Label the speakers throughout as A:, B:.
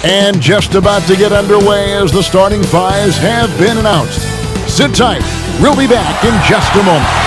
A: And just about to get underway as the starting fives have been announced. Sit tight. We'll be back in just a moment.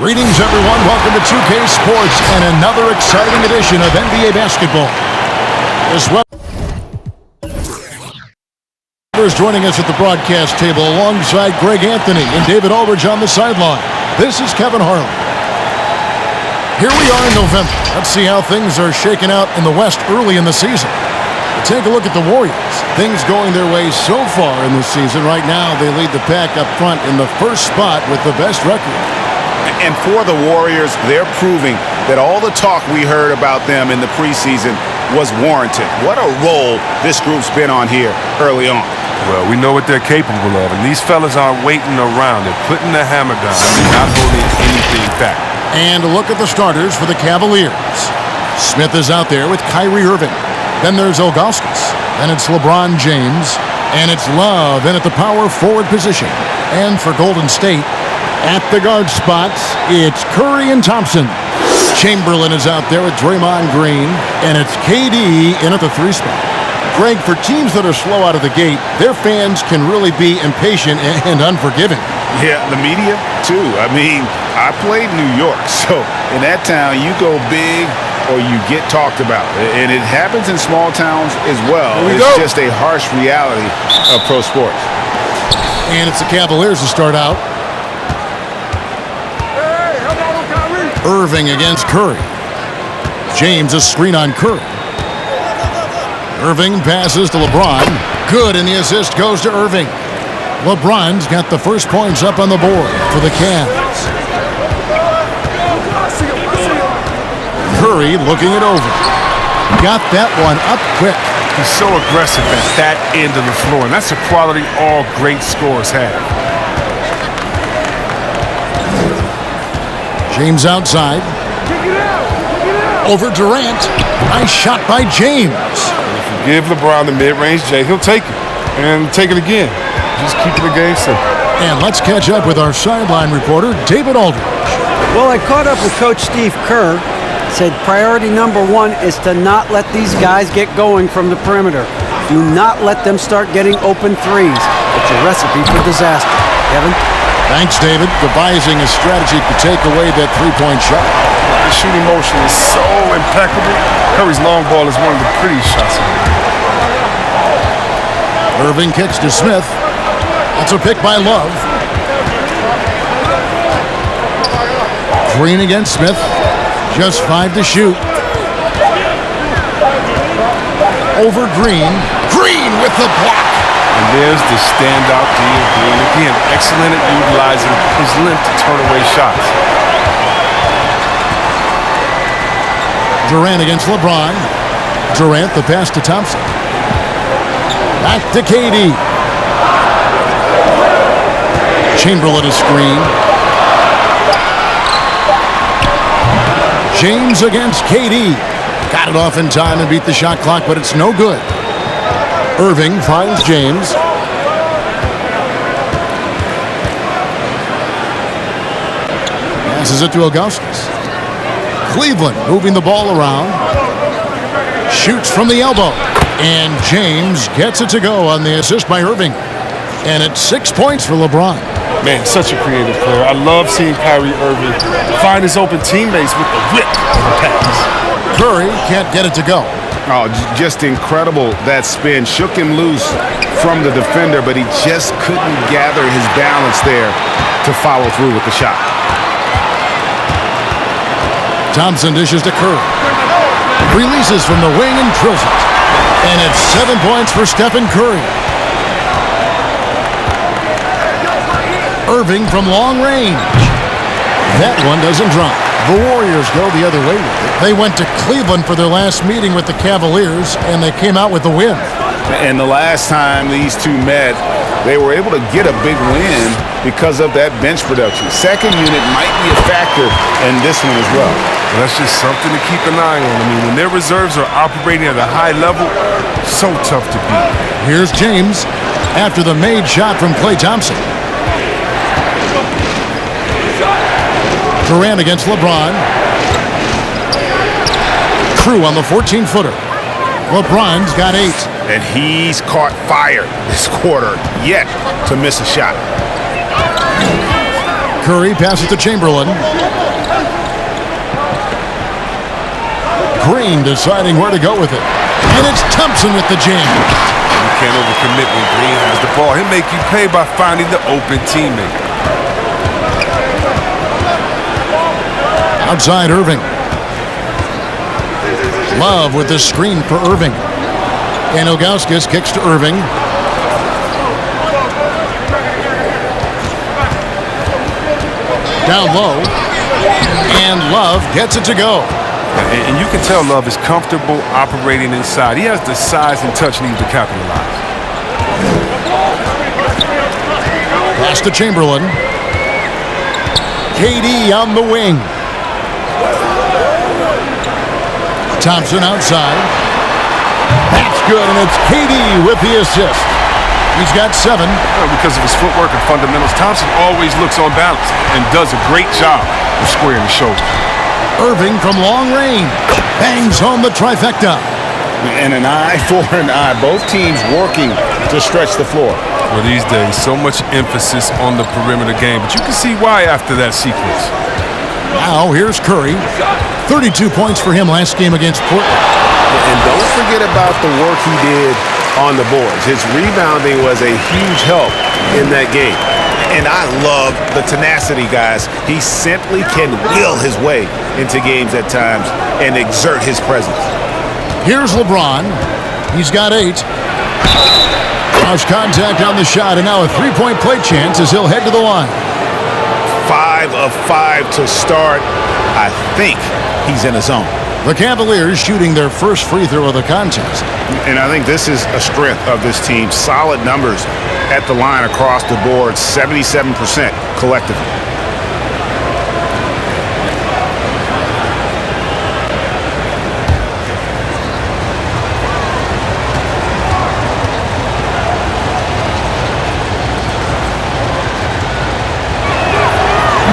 A: Greetings, everyone. Welcome to 2K Sports and another exciting edition of NBA basketball. As well as joining us at the broadcast table alongside Greg Anthony and David Aldridge on the sideline. This is Kevin Harlan. Here we are in November. Let's see how things are shaking out in the West early in the season. Take a look at the Warriors. Things going their way so far in this season. Right now, they lead the pack up front in the first spot with the best record.
B: And for the Warriors, they're proving that all the talk we heard about them in the preseason was warranted. What a role this group's been on here early on.
C: Well, we know what they're capable of, and these fellas aren't waiting around. They're putting the hammer down. They're not holding anything back.
A: And a look at the starters for the Cavaliers. Smith is out there with Kyrie Irving. Then there's Ilgauskas. Then it's LeBron James. And it's Love in at the power forward position. And for Golden State, at the guard spots, it's Curry and Thompson. Chamberlain is out there with Draymond Green, and it's KD in at the 3 spot. Greg, for teams that are slow out of the gate, their fans can really be impatient and unforgiving.
B: Yeah, the media, too. I mean, I played New York, so in that town, you go big or you get talked about. And it happens in small towns as well. It's just a harsh reality of pro sports.
A: And it's the Cavaliers to start out. Irving against Curry. James a screen on Curry. Irving passes to LeBron. Good, and the assist goes to Irving. LeBron's got the first points up on the board for the Cavs. Curry looking it over. Got that one up quick.
C: He's so aggressive at that end of the floor, and that's a quality all great scorers have.
A: James outside. Over Durant. Nice shot by James.
C: If you give LeBron the mid-range J, he'll take it. And take it again. Just keeping the game simple.
A: And let's catch up with our sideline reporter, David Aldridge.
D: Well, I caught up with Coach Steve Kerr. Said priority number 1 is to not let these guys get going from the perimeter. Do not let them start getting open threes. It's a recipe for disaster. Kevin?
A: Thanks, David. Devising a strategy to take away that three-point shot.
C: The shooting motion is so impeccable. Curry's long ball is one of the prettiest shots in the league.
A: Irving kicks to Smith. That's a pick by Love. Green against Smith. Just 5 to shoot. Over Green. Green with the block.
C: And there's the standout deal. And again, excellent at utilizing his length to turn away shots.
A: Durant against LeBron. Durant, the pass to Thompson. Back to KD. Chamberlain a screen. James against KD. Got it off in time and beat the shot clock, but it's no good. Irving finds James. Passes it to Ilgauskas. Cleveland moving the ball around. Shoots from the elbow. And James gets it to go on the assist by Irving. And it's 6 points for LeBron.
C: Man, such a creative player. I love seeing Kyrie Irving find his open teammates with the whip of the pass.
A: Curry can't get it to go.
B: Oh, just incredible. That spin shook him loose from the defender, but he just couldn't gather his balance there to follow through with the shot.
A: Thompson dishes to Curry. Releases from the wing and drills it. And it's 7 points for Stephen Curry. Irving from long range. That one doesn't drop. The Warriors go the other way with it. They went to Cleveland for their last meeting with the Cavaliers, and they came out with the win.
B: And the last time these two met, they were able to get a big win because of that bench production. Second unit might be a factor in this one as well.
C: Well, that's just something to keep an eye on. I mean, when their reserves are operating at a high level, so tough to beat.
A: Here's James after the made shot from Klay Thompson. Durant against LeBron. Crew on the 14-footer. LeBron's got 8.
B: And he's caught fire this quarter yet to miss a shot.
A: Curry passes to Chamberlain. Green deciding where to go with it. And it's Thompson with the jam.
C: You can't overcommit when Green has the ball. He'll make you pay by finding the open teammate.
A: Outside Irving. Love with the screen for Irving. And Ilgauskas kicks to Irving. Down low. And Love gets it to go.
C: And you can tell Love is comfortable operating inside. He has the size and touch needed to capitalize.
A: Pass to Chamberlain. KD on the wing. Thompson outside. That's good, and it's KD with the assist. He's got 7.
C: Because of his footwork and fundamentals, Thompson always looks on balance and does a great job of squaring the shoulder.
A: Irving from long range bangs home the trifecta.
B: And an eye for an eye. Both teams working to stretch the floor.
C: Well, these days, so much emphasis on the perimeter game, but you can see why after that sequence.
A: Now, here's Curry. 32 points for him last game against Portland.
B: And don't forget about the work he did on the boards. His rebounding was a huge help in that game. And I love the tenacity, guys. He simply can will his way into games at times and exert his presence.
A: Here's LeBron. He's got 8. Cross contact on the shot, and now a 3-point play chance as he'll head to the line.
B: 5 of 5 to start. I think he's in a zone.
A: The Cavaliers shooting their first free throw of the contest.
B: And I think this is a strength of this team. Solid numbers at the line across the board, 77% collectively.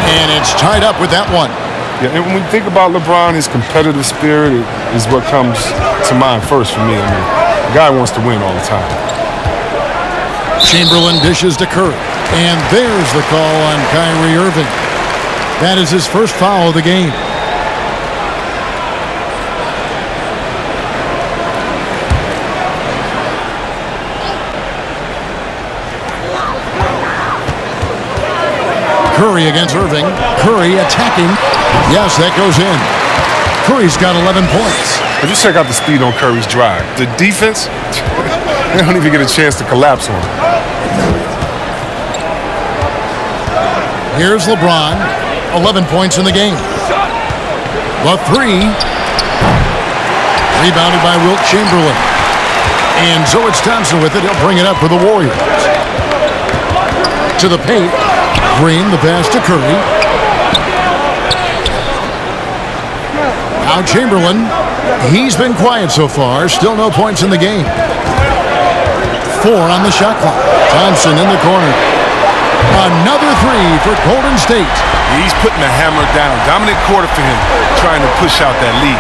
A: And it's tied up with that one.
C: Yeah, and when we think about LeBron, his competitive spirit is what comes to mind first for me. I mean, the guy wants to win all the time.
A: Chamberlain dishes to Curry. And there's the call on Kyrie Irving. That is his first foul of the game. Curry against Irving. Curry attacking. Yes, that goes in. Curry's got 11 points.
C: But just check out the speed on Curry's drive. The defense, they don't even get a chance to collapse on him.
A: Here's LeBron. 11 points in the game. The 3. Rebounded by Wilt Chamberlain. And so it's Thompson with it. He'll bring it up for the Warriors. To the paint. Green, the pass to Curry. Now Chamberlain. He's been quiet so far. Still no points in the game. 4 on the shot clock. Thompson in the corner. Another 3 for Golden State.
C: He's putting the hammer down. Dominant quarter for him, trying to push out that lead.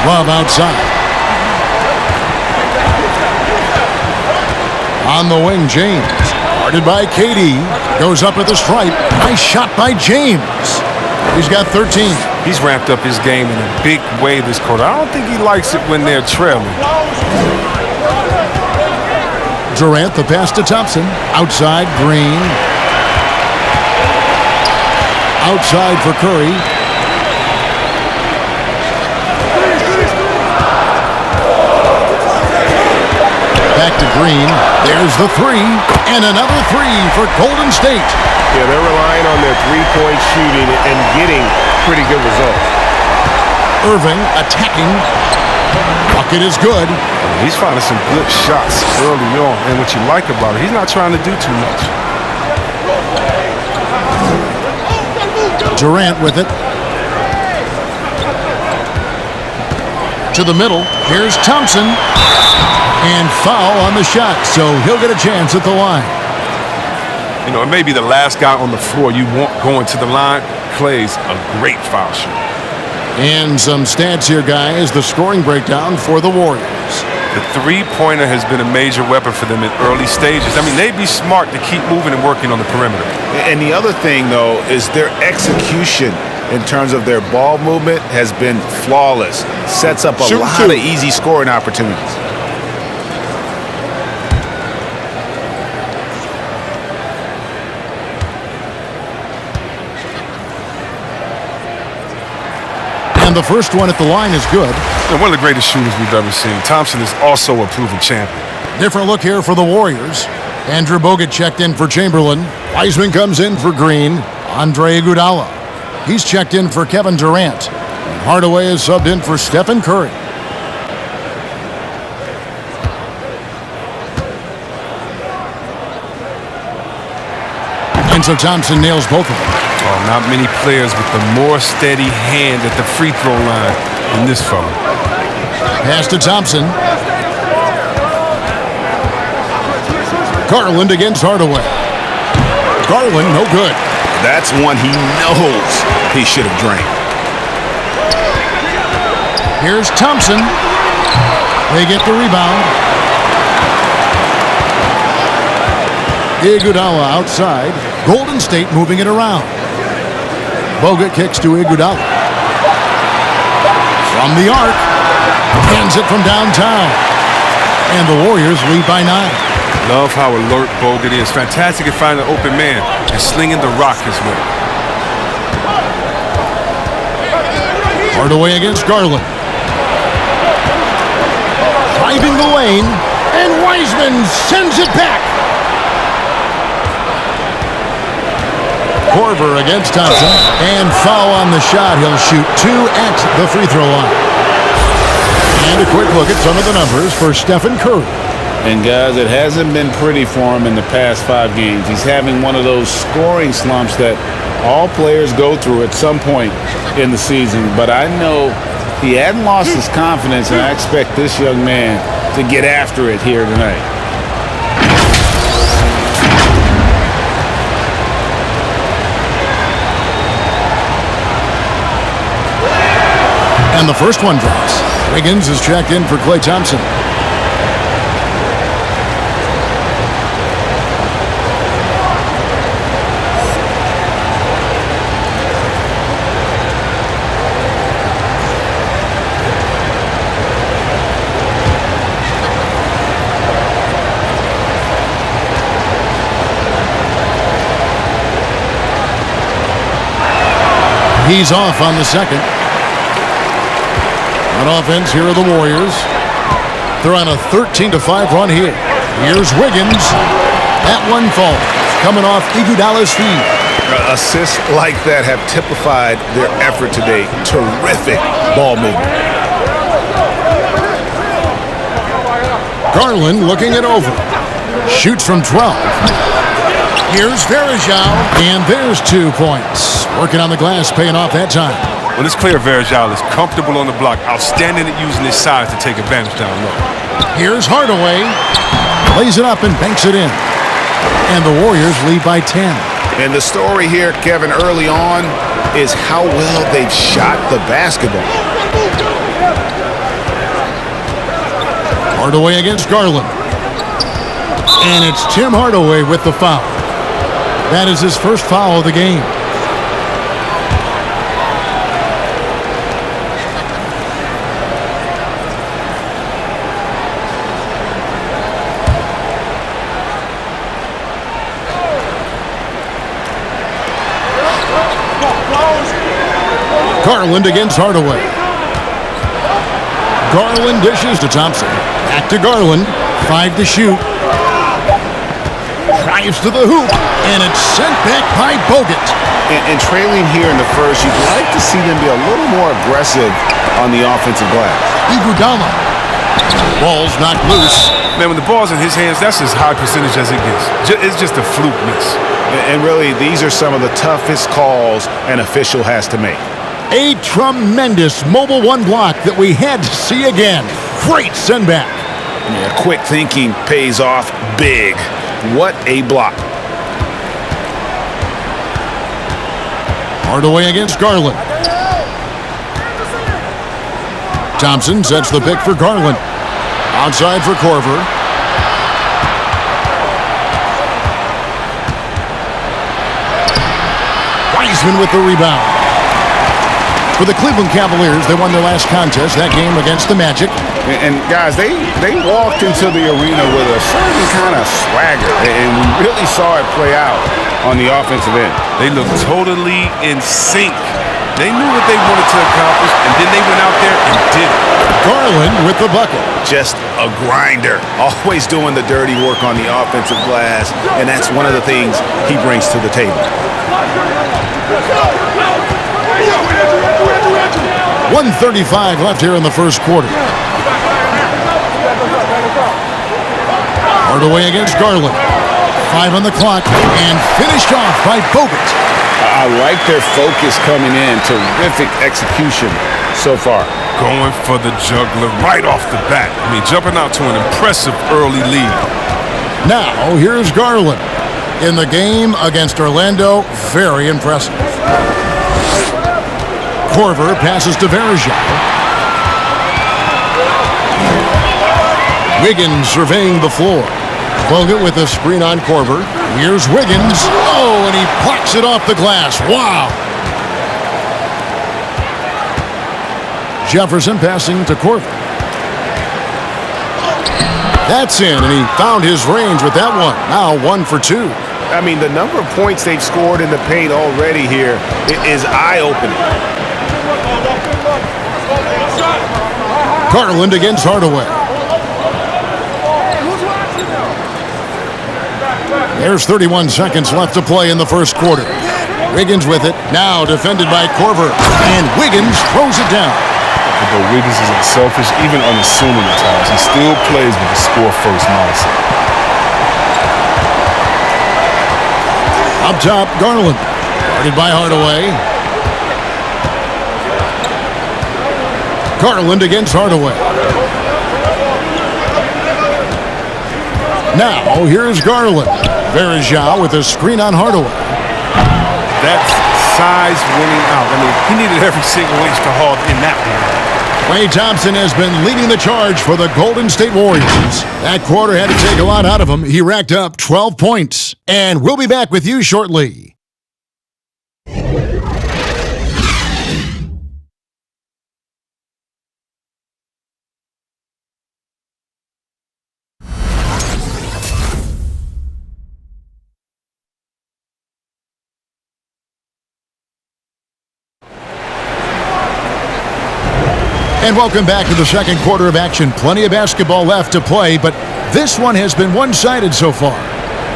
A: Love outside. On the wing, James. Guarded by KD. Goes up at the stripe. Nice shot by James. He's got 13.
C: He's ramped up his game in a big way this quarter. I don't think he likes it when they're trailing.
A: Durant, the pass to Thompson. Outside, Green. Outside for Curry. Back to Green. There's the three, and another three for Golden State.
E: Yeah, they're relying on their three-point shooting and getting pretty good results.
A: Irving attacking. Bucket is good.
C: He's finding some good shots early on, and what you like about it, he's not trying to do too much.
A: Durant with it. To the middle. Here's Thompson. And foul on the shot, so he'll get a chance at the line.
C: You know, it may be the last guy on the floor you want going to the line. Clay's a great foul shooter.
A: And some stats here, guys. The scoring breakdown for the Warriors.
C: The three-pointer has been a major weapon for them in early stages. I mean, they'd be smart to keep moving and working on the perimeter.
B: And the other thing, though, is their execution in terms of their ball movement has been flawless. Sets up a lot of easy scoring opportunities.
A: And the first one at the line is good.
C: And one of the greatest shooters we've ever seen. Thompson is also a proven champion.
A: Different look here for the Warriors. Andrew Bogut checked in for Chamberlain. Wiseman comes in for Green. Andre Iguodala. He's checked in for Kevin Durant. And Hardaway is subbed in for Stephen Curry. And so Thompson nails both of them.
C: Oh, not many players with the more steady hand at the free throw line than this fella.
A: Pass to Thompson. Garland against Hardaway. Garland, no good.
B: That's one he knows he should have drained.
A: Here's Thompson. They get the rebound. Iguodala outside. Golden State moving it around. Bogut kicks to Iguodala. From the arc. Hands it from downtown. And the Warriors lead by 9.
C: Love how alert Bogut is. Fantastic at finding an open man and slinging the rock his way.
A: Hardaway against Garland. Driving the lane. And Wiseman sends it back. Korver against Thompson. And foul on the shot. He'll shoot 2 at the free throw line. And a quick look at some of the numbers for Stephen Curry.
B: And guys, it hasn't been pretty for him in the past 5 games. He's having one of those scoring slumps that all players go through at some point in the season. But I know he hadn't lost his confidence, and I expect this young man to get after it here tonight.
A: And the first one drops. Wiggins is checked in for Klay Thompson. He's off on the second. On offense, here are the Warriors. They're on a 13-5 run here. Here's Wiggins. That one falls. Coming off Iguodala's feet.
B: Assists like that have typified their effort today. Terrific ball movement.
A: Garland looking it over. Shoots from 12. Here's Varejao. And there's 2 points. Working on the glass, paying off that time.
C: Well, it's clear Varejao is comfortable on the block, outstanding at using his size to take advantage down low.
A: Here's Hardaway. Lays it up and banks it in. And the Warriors lead by 10.
B: And the story here, Kevin, early on is how well they've shot the basketball.
A: Hardaway against Garland. And it's Tim Hardaway with the foul. That is his first foul of the game. Garland against Hardaway. Garland dishes to Thompson. Back to Garland. 5 to shoot. drives to the hoop, and it's sent back by Bogut.
B: And trailing here in the first, you'd like to see them be a little more aggressive on the offensive glass.
A: Iguodala. Ball's knocked loose.
C: Man, when the ball's in his hands, that's as high percentage as it gets. It's just a fluke miss.
B: And really, these are some of the toughest calls an official has to make.
A: A tremendous mobile one block that we had to see again. Great send back.
B: Yeah, quick thinking pays off big. What a block.
A: Hardaway against Garland. Thompson sets the pick for Garland. Outside for Korver. Wiseman with the rebound. For the Cleveland Cavaliers, they won their last contest, that game against the Magic.
B: And guys, they walked into the arena with a certain kind of swagger, and we really saw it play out on the offensive end.
C: They looked totally in sync. They knew what they wanted to accomplish, and then they went out there and did it.
A: Garland with the bucket.
B: Just a grinder, always doing the dirty work on the offensive glass, and that's one of the things he brings to the table.
A: 1:35 left here in the first quarter. Hardaway against Garland. 5 on the clock, and finished off by Bogut.
B: I like their focus coming in. Terrific execution so far.
C: Going for the juggler right off the bat. I mean, jumping out to an impressive early lead.
A: Now, here's Garland. In the game against Orlando, very impressive. Korver passes to Verjao. Wiggins surveying the floor. Bogut with a screen on Korver. Here's Wiggins. Oh, and he plucks it off the glass. Wow. Jefferson passing to Korver. That's in, and he found his range with that one. Now 1 for 2.
B: I mean, the number of points they've scored in the paint already here is eye-opening.
A: Garland against Hardaway. There's 31 seconds left to play in the first quarter. Wiggins with it. Now defended by Korver. And Wiggins throws it down.
C: But Wiggins isn't selfish, even unassuming at times. He still plays with the score-first mindset.
A: Up top, Garland. Guarded by Hardaway. Garland against Hardaway. Now, here's Garland. Verjao with a screen on Hardaway.
C: That's size winning out. I mean, he needed every single inch to haul in that one.
A: Klay Thompson has been leading the charge for the Golden State Warriors. That quarter had to take a lot out of him. He racked up 12 points. And we'll be back with you shortly. And welcome back to the second quarter of action. Plenty of basketball left to play, but this one has been one-sided so far.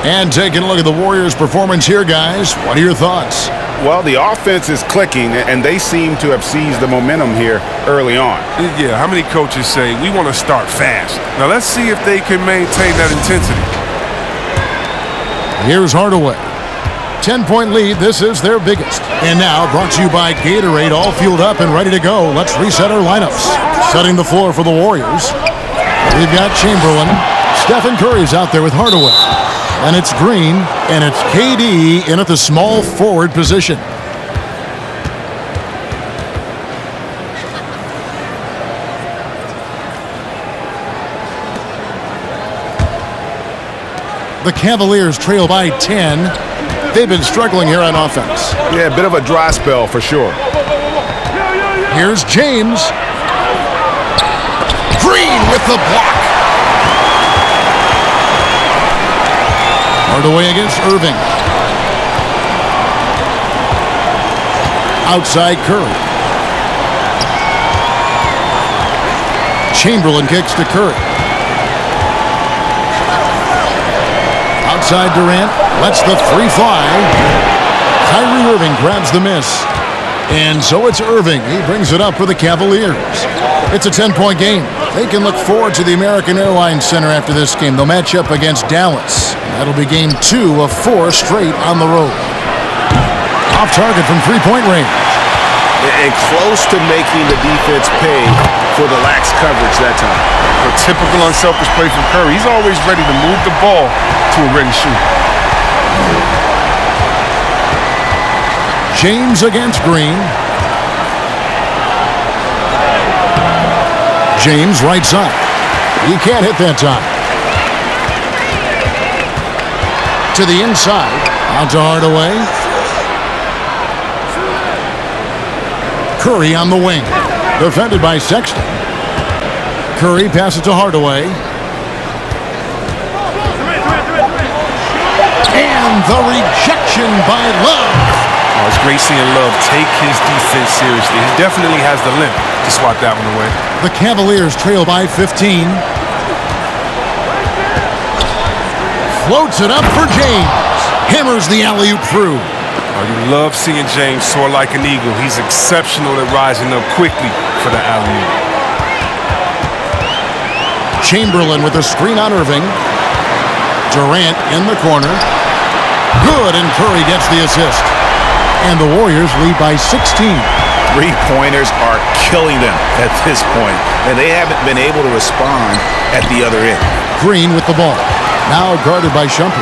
A: And taking a look at the Warriors' performance here, guys, what are your thoughts?
B: Well, the offense is clicking, and they seem to have seized the momentum here early on.
C: Yeah, how many coaches say, we want to start fast? Now, let's see if they can maintain that intensity.
A: Here's Hardaway. 10-point lead. This is their biggest. And now, brought to you by Gatorade, all fueled up and ready to go. Let's reset our lineups. Setting the floor for the Warriors. We've got Chamberlain. Stephen Curry's out there with Hardaway. And it's Green, and it's KD in at the small forward position. The Cavaliers trail by 10. They've been struggling here on offense.
B: Yeah, a bit of a dry spell for sure.
A: Here's James. Green with the block. Hardaway against Irving. Outside Curry. Chamberlain kicks to Curry. side, Durant lets the three fly. Kyrie Irving grabs the miss. And so it's Irving. He brings it up for the Cavaliers. It's a 10-point game. They can look forward to the American Airlines Center after this game. They'll match up against Dallas. That'll be game 2 of 4 straight on the road. Off target from three-point range.
B: And close to making the defense pay for the lax coverage that time.
C: A typical unselfish play from Curry. He's always ready to move the ball to a ready shooter.
A: James against Green. James right side. He can't hit that time. To the inside. Out to Hardaway. Curry on the wing. Defended by Sexton. Curry passes to Hardaway. And the rejection by Love.
C: Oh, it's great seeing Love take his defense seriously. He definitely has the limp to swat that one away.
A: The Cavaliers trail by 15. Floats it up for James. Hammers the alley-oop through.
C: Oh, you love seeing James soar like an eagle. He's exceptional at rising up quickly for the alley-oop.
A: Chamberlain with a screen on Irving. Durant in the corner. Good, and Curry gets the assist. And the Warriors lead by 16.
B: Three-pointers are killing them at this point, and they haven't been able to respond at the other end.
A: Green with the ball. Now guarded by Shumpert.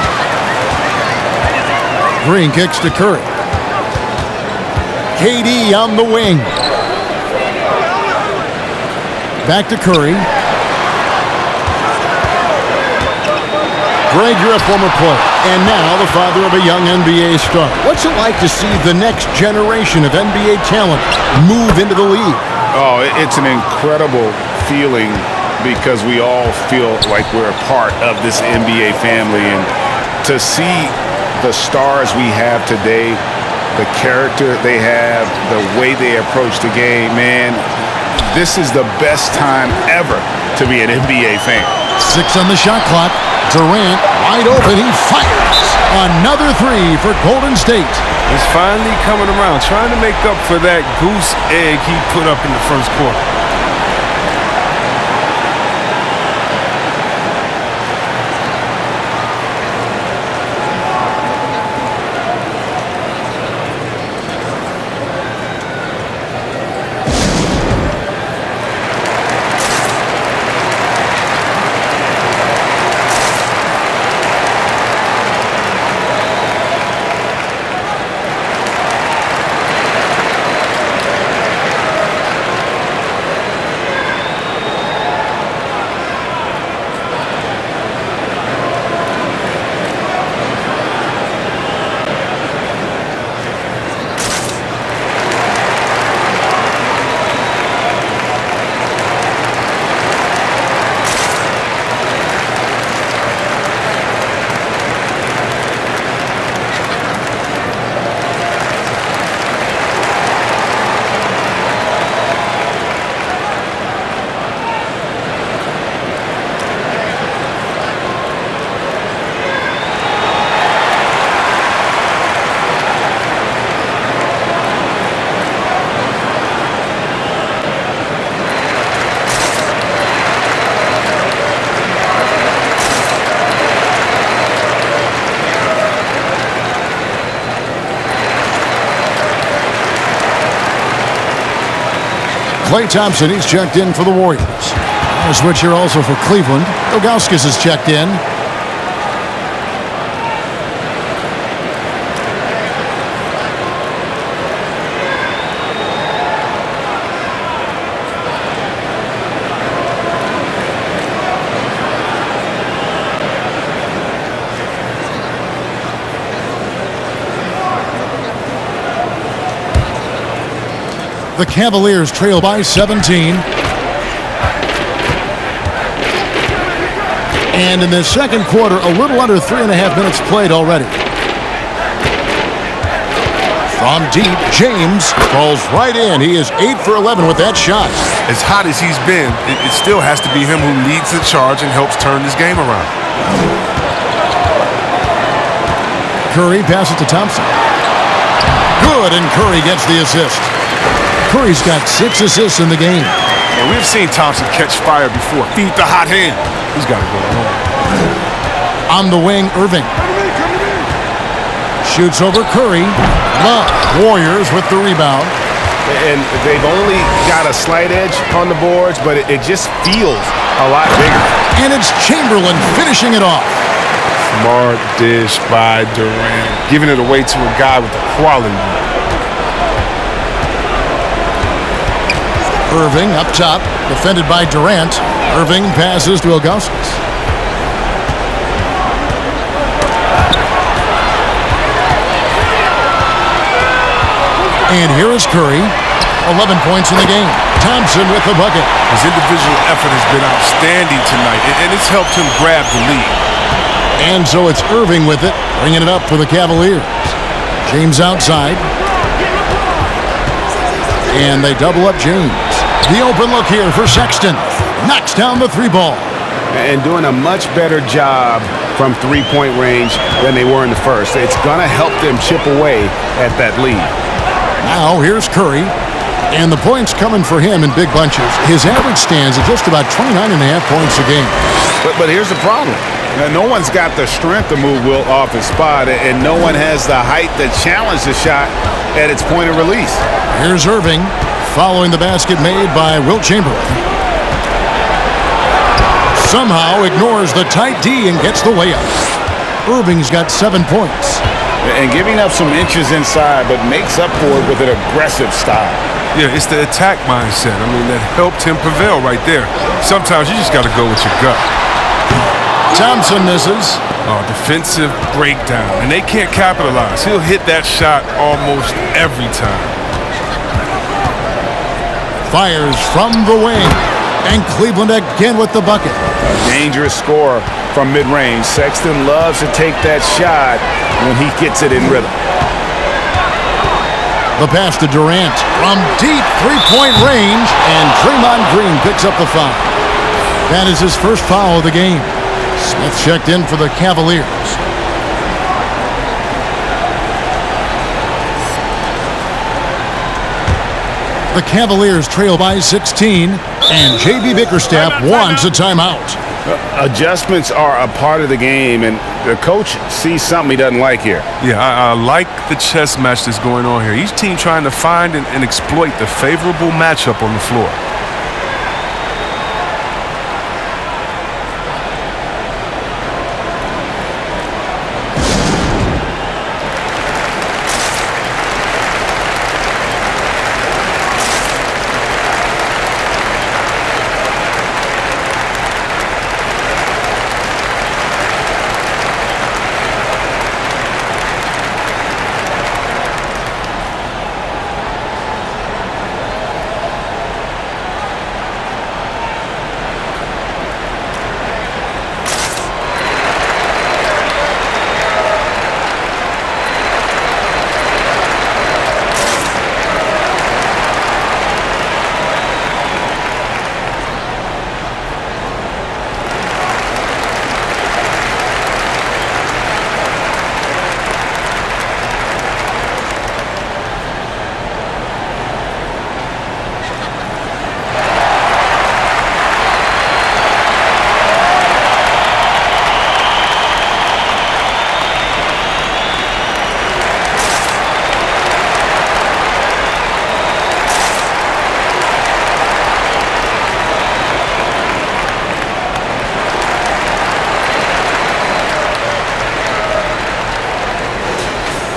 A: Green kicks to Curry. KD on the wing. Back to Curry. Greg, you're a former player, and now the father of a young NBA star. What's it like to see the next generation of NBA talent move into the league?
B: Oh, it's an incredible feeling because we all feel like we're a part of this NBA family. And to see the stars we have today, the character they have, the way they approach the game, man, this is the best time ever to be an NBA fan.
A: 6 on the shot clock. Durant wide open. He fires. Another 3 for Golden State.
C: He's finally coming around, trying to make up for that goose egg he put up in the first quarter.
A: Klay Thompson, he's checked in for the Warriors. A switch here also for Cleveland. Ilgauskas is checked in. The Cavaliers trail by 17. And in the second quarter, a little under 3.5 minutes played already. From deep, James falls right in. He is 8 for 11 with that shot.
C: As hot as he's been, it still has to be him who leads the charge and helps turn this game around.
A: Curry, pass it to Thompson. Good, and Curry gets the assist. Curry's got 6 assists in the game.
C: And we've seen Thompson catch fire before. Feed the hot hand. He's got to go home.
A: On the wing, Irving. Shoots over Curry. Love. Warriors with the rebound.
B: And they've only got a slight edge on the boards, but it just feels a lot bigger.
A: And it's Chamberlain finishing it off.
C: Smart dish by Durant. Giving it away to a guy with the quality.
A: Irving up top, defended by Durant. Irving passes to Augustus. And here is Curry, 11 points in the game. Thompson with the bucket.
C: His individual effort has been outstanding tonight, and it's helped him grab the lead.
A: And so it's Irving with it, bringing it up for the Cavaliers. James outside. And they double up James. The open look here for Sexton. Knocks down the 3 ball.
B: And doing a much better job from three-point range than they were in the first. It's going to help them chip away at that lead.
A: Now here's Curry. And the points coming for him in big bunches. His average stands at just about 29.5 points a game.
B: But here's the problem. Now, no one's got the strength to move Wilt off his spot, and no one has the height to challenge the shot at its point of release.
A: Here's Irving, following the basket made by Wilt Chamberlain. Somehow ignores the tight D and gets the layup. Irving's got 7 points.
B: And giving up some inches inside, but makes up for it with an aggressive style.
C: Yeah, it's the attack mindset. I mean, that helped him prevail right there. Sometimes you just got to go with your gut.
A: Thompson misses.
C: Oh, defensive breakdown, and they can't capitalize. He'll hit that shot almost every time.
A: Fires from the wing. And Cleveland again with the bucket.
B: A dangerous score from mid-range. Sexton loves to take that shot when he gets it in rhythm.
A: The pass to Durant from deep three-point range, and Draymond Green picks up the foul. That is his first foul of the game. Smith checked in for the Cavaliers. The Cavaliers trail by 16, and J.B. Bickerstaff wants a timeout.
B: Adjustments are a part of the game, and the coach sees something he doesn't like here.
C: Yeah, I like the chess match that's going on here. Each team trying to find and exploit the favorable matchup on the floor.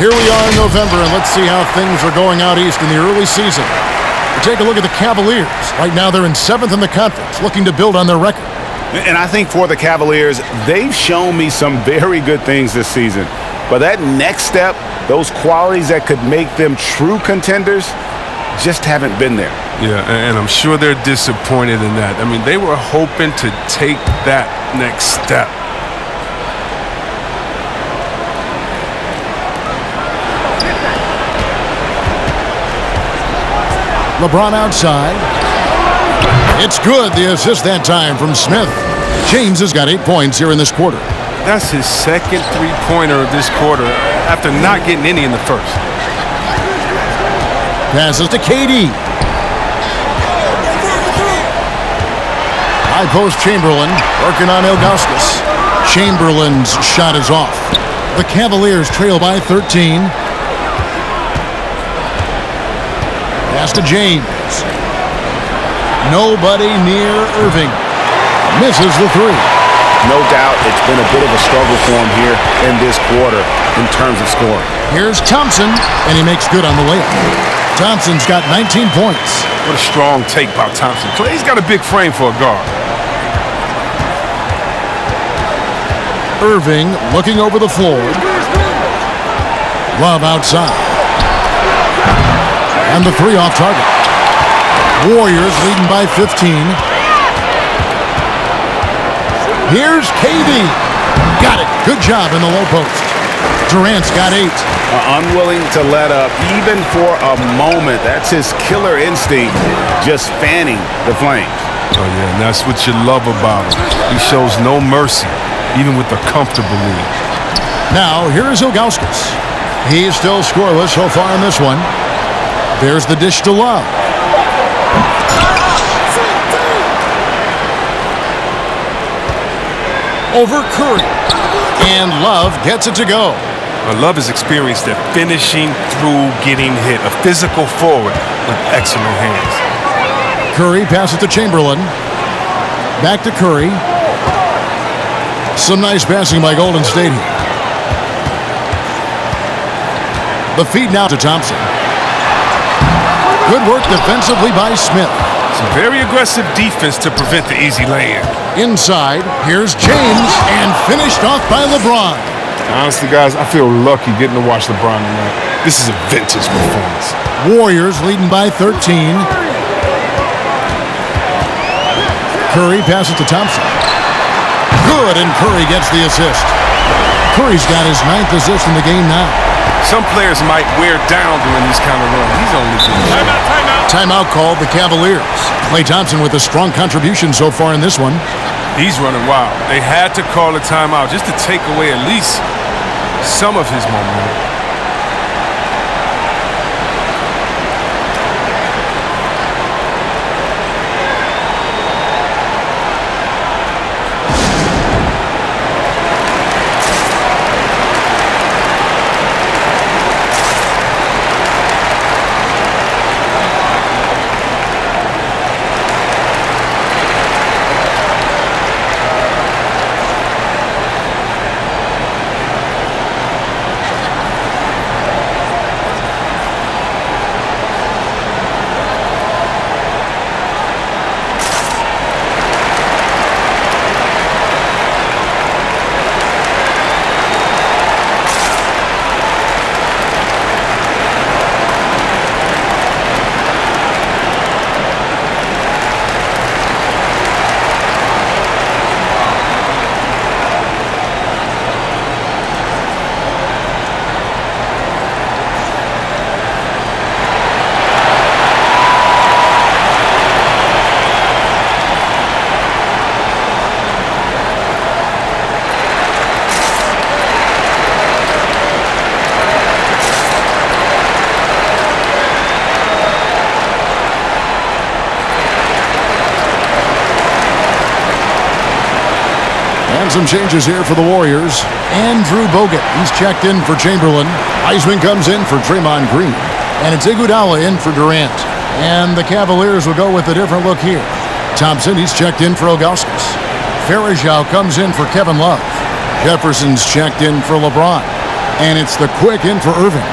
A: Here we are in November, and let's see how things are going out east in the early season. We take a look at the Cavaliers. Right now they're in 7th in the conference, looking to build on their record.
B: And I think for the Cavaliers, they've shown me some very good things this season. But that next step, those qualities that could make them true contenders, just haven't been there.
C: Yeah, and I'm sure they're disappointed in that. I mean, they were hoping to take that next step.
A: LeBron outside. It's good. The assist that time from Smith. James has got 8 points here in this quarter.
C: That's his second three-pointer of this quarter. after not getting any in the first.
A: Passes to KD. High post Chamberlain working on Ilgauskas. Chamberlain's shot is off. The Cavaliers trail by 13. Pass to James. Nobody near Irving. Misses the three.
B: No doubt it's been a bit of a struggle for him here in this quarter in terms of scoring.
A: Here's Thompson, and he makes good on the layup. Thompson's got 19 points.
C: What a strong take by Thompson. Clay's got a big frame for a guard.
A: Irving looking over the floor. Love outside. And the three off target. Warriors leading by 15. Here's KD. Got it. Good job in the low post. Durant's got 8.
B: Unwilling to let up even for a moment. That's his killer instinct, just fanning the flames.
C: Oh, yeah, and that's what you love about him. He shows no mercy, even with a comfortable lead.
A: Now, here is Ilgauskas. He's still scoreless so far in this one. There's the dish to Love. Over Curry. And Love gets it to go.
C: Love has experienced that finishing through getting hit. A physical forward with excellent hands.
A: Curry passes to Chamberlain. Back to Curry. Some nice passing by Golden State here. The feed now to Thompson. Good work defensively by Smith.
C: Some very aggressive defense to prevent the easy lay-in.
A: Inside, here's James, and finished off by LeBron.
C: Honestly, guys, I feel lucky getting to watch LeBron tonight. This is a vintage performance.
A: Warriors leading by 13. Curry passes to Thompson. Good, and Curry gets the assist. Curry's got his 9th assist in the game now.
C: Some players might wear down during these kind of runs. He's only getting
A: Timeout called the Cavaliers. Klay Thompson with a strong contribution so far in this one.
C: He's running wild. They had to call a timeout just to take away at least some of his momentum.
A: Some changes here for the Warriors. Andrew Bogut, he's checked in for Chamberlain. Heisman comes in for Draymond Green. And it's Iguodala in for Durant. And the Cavaliers will go with a different look here. Thompson, he's checked in for Ilgauskas. Farajao comes in for Kevin Love. Jefferson's checked in for LeBron. And it's the quick in for Irving.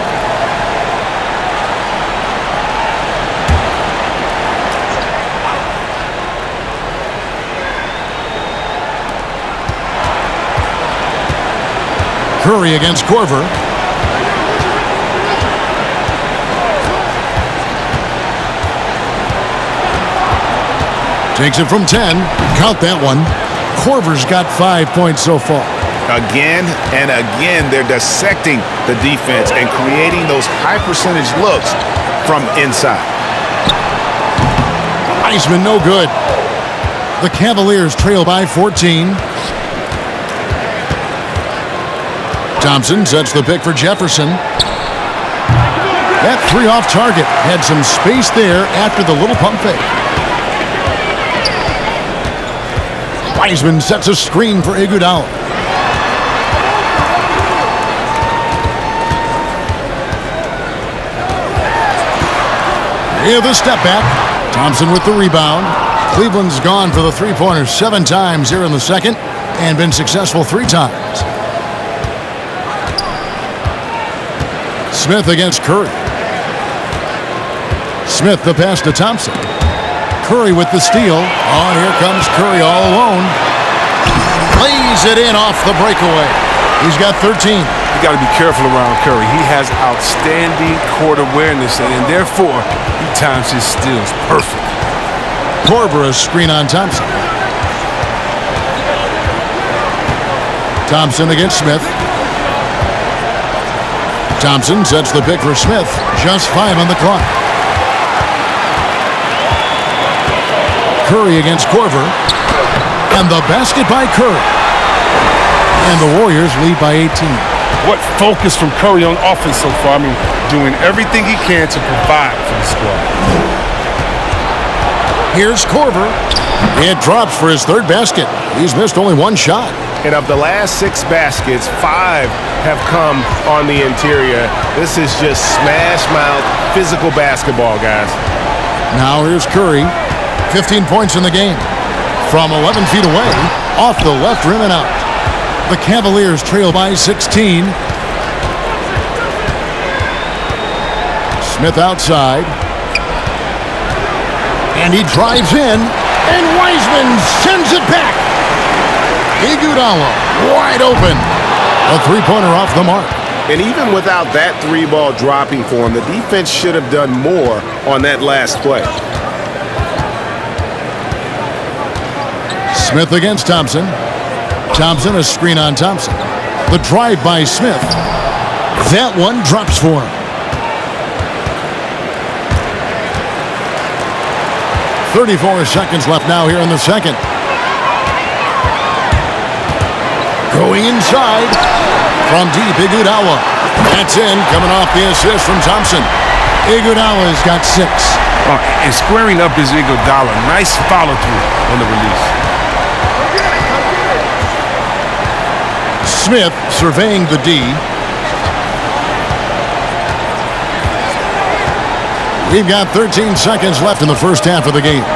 A: Curry against Korver. Takes it from 10. Count that one. Korver's got 5 points so far.
B: Again and again, they're dissecting the defense and creating those high percentage looks from inside.
A: Heisman no good. The Cavaliers trail by 14. Thompson sets the pick for Jefferson. That three off target. Had some space there after the little pump fake. Wiseman sets a screen for Iguodala. Here's the step back. Thompson with the rebound. Cleveland's gone for the three-pointer 7 times here in the second and been successful 3 times. Smith against Curry. Smith the pass to Thompson. Curry with the steal. Oh, and here comes Curry all alone. Lays it in off the breakaway. He's got 13.
C: You got to be careful around Curry. He has outstanding court awareness, and therefore, he times his steals perfect.
A: Korver a screen on Thompson. Thompson against Smith. Thompson sets the pick for Smith. Just 5 on the clock. Curry against Korver. And the basket by Curry. And the Warriors lead by 18.
C: What focus from Curry on offense so far. I mean, doing everything he can to provide for the squad.
A: Here's Korver. It drops for his 3rd basket. He's missed only 1 shot.
E: And of the last 6 baskets, 5 have come on the interior. This is just smash mouth physical basketball, guys.
A: Now here's Curry. 15 points in the game. From 11 feet away, off the left rim and out. The Cavaliers trail by 16. Smith outside. And he drives in. And Wiseman sends it back. Iguodala wide open. A 3-pointer off the mark.
E: And even without that 3-ball dropping for him, the defense should have done more on that last play.
A: Smith against Thompson. Thompson a screen on Thompson. The drive by Smith. That one drops for him. 34 seconds left now here in the second. Going inside from deep, Iguodala. That's in, coming off the assist from Thompson. Iguodala's got 6.
C: And squaring up is Iguodala. Nice follow through on the release.
A: Smith surveying the D. We've got 13 seconds left in the first half of the game.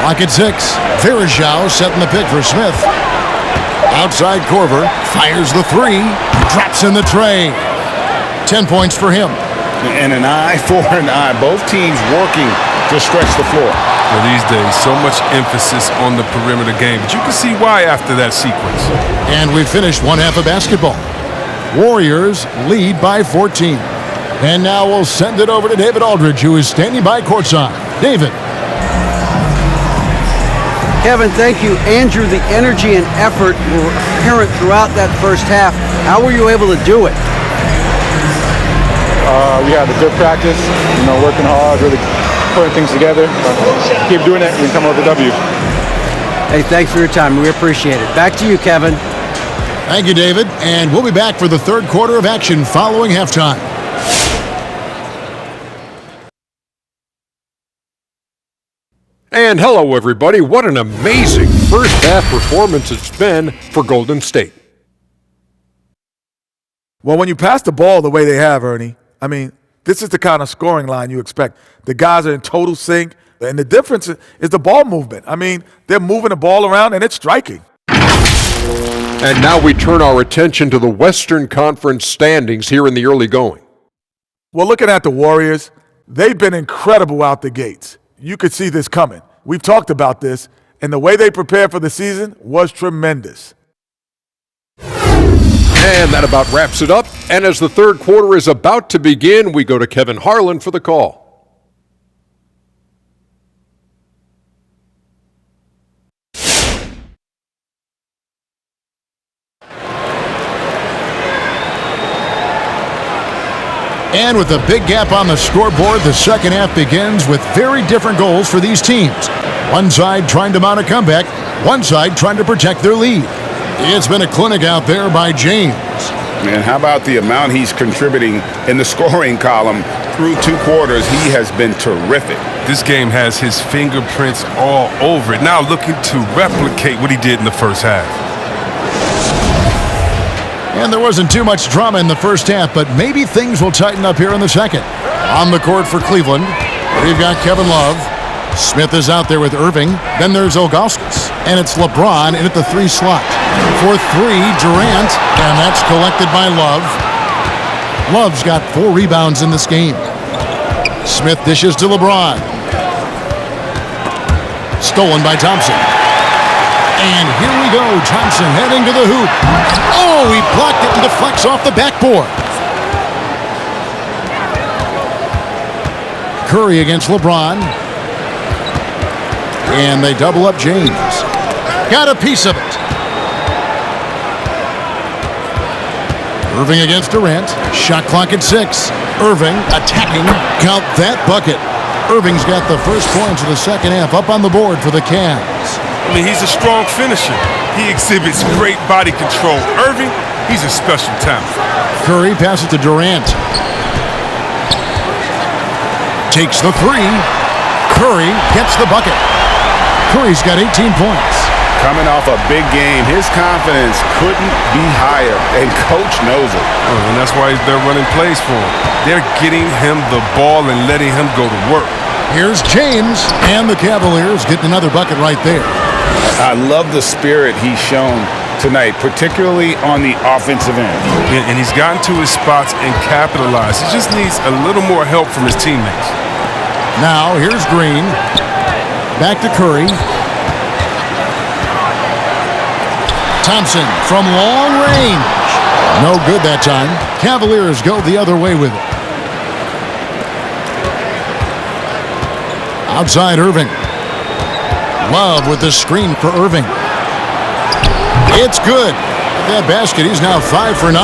A: Clock at 6. Verajao setting the pick for Smith. Outside Korver. Fires the 3. Drops in the tray. 10 points for him.
B: And an eye for an eye. Both teams working to stretch the floor.
C: Well, these days, so much emphasis on the perimeter game. But you can see why after that sequence.
A: And we've finished one half of basketball. Warriors lead by 14. And now we'll send it over to David Aldridge, who is standing by courtside. David.
D: Kevin, thank you. Andrew, the energy and effort were apparent throughout that first half. How were you able to do it?
F: We had a good practice, working hard, really putting things together. Keep doing it, we can come up with a W.
D: Hey, thanks for your time. We appreciate it. Back to you, Kevin.
A: Thank you, David. And we'll be back for the 3rd quarter of action following halftime.
G: And hello, everybody. What an amazing first half performance it's been for Golden State.
H: Well, when you pass the ball the way they have, Ernie, I mean, this is the kind of scoring line you expect. The guys are in total sync, and the difference is the ball movement. I mean, they're moving the ball around, and it's striking.
G: And now we turn our attention to the Western Conference standings here in the early going.
H: Well, looking at the Warriors, they've been incredible out the gates. You could see this coming. We've talked about this, and the way they prepared for the season was tremendous.
G: And that about wraps it up. And as the 3rd quarter is about to begin, we go to Kevin Harlan for the call.
A: And with a big gap on the scoreboard, the second half begins with very different goals for these teams. One side trying to mount a comeback, one side trying to protect their lead. It's been a clinic out there by James.
B: And how about the amount he's contributing in the scoring column through 2 quarters? He has been terrific.
C: This game has his fingerprints all over it. Now looking to replicate what he did in the first half.
A: And there wasn't too much drama in the first half, but maybe things will tighten up here in the second. On the court for Cleveland, we've got Kevin Love. Smith is out there with Irving. Then there's Ilgauskas. And it's LeBron in at the 3 slot. For 3, Durant. And that's collected by Love. Love's got 4 rebounds in this game. Smith dishes to LeBron. Stolen by Thompson. And here we go. Thompson heading to the hoop. Oh, he blocked it and deflects off the backboard. Curry against LeBron. And they double up James. Got a piece of it. Irving against Durant. Shot clock at 6. Irving attacking. Count that bucket. Irving's got the first points of the second half up on the board for the Cavs.
C: I mean, he's a strong finisher. He exhibits great body control. Irving, he's a special talent.
A: Curry passes to Durant. Takes the 3. Curry gets the bucket. Curry's got 18 points.
B: Coming off a big game, his confidence couldn't be higher, and Coach knows it.
C: Oh, and that's why they're running plays for him. They're getting him the ball and letting him go to work.
A: Here's James, and the Cavaliers getting another bucket right there.
B: I love the spirit he's shown tonight, particularly on the offensive end.
C: And he's gotten to his spots and capitalized. He just needs a little more help from his teammates.
A: Now, here's Green. Back to Curry. Thompson from long range. No good that time. Cavaliers go the other way with it. Outside Irving. Love with the screen for Irving. It's good. That basket, he's now 5 for 9.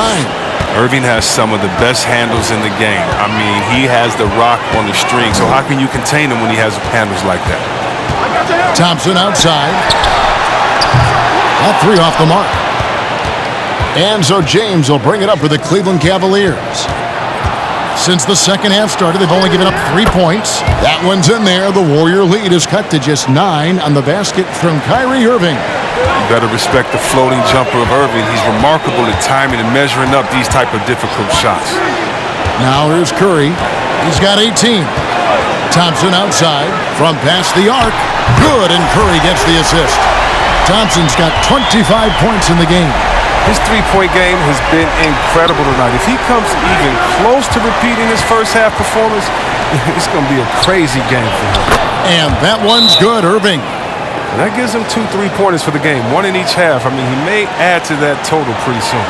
C: Irving has some of the best handles in the game. I mean, he has the rock on the string, so how can you contain him when he has handles like that?
A: Thompson outside. That 3 off the mark. And so James will bring it up for the Cleveland Cavaliers. Since the second half started, they've only given up 3 points. That one's in there. The Warrior lead is cut to just 9 on the basket from Kyrie Irving.
C: You better respect the floating jumper of Irving. He's remarkable at timing and measuring up these type of difficult shots.
A: Now here's Curry. He's got 18. Thompson outside from past the arc. Good, and Curry gets the assist. Thompson's got 25 points in the game.
C: His three-point game has been incredible tonight. If he comes even close to repeating his first half performance, it's going to be a crazy game for him.
A: And that one's good, Irving.
C: And that gives him 2 3-pointers for the game, 1 in each half. I mean, he may add to that total pretty soon.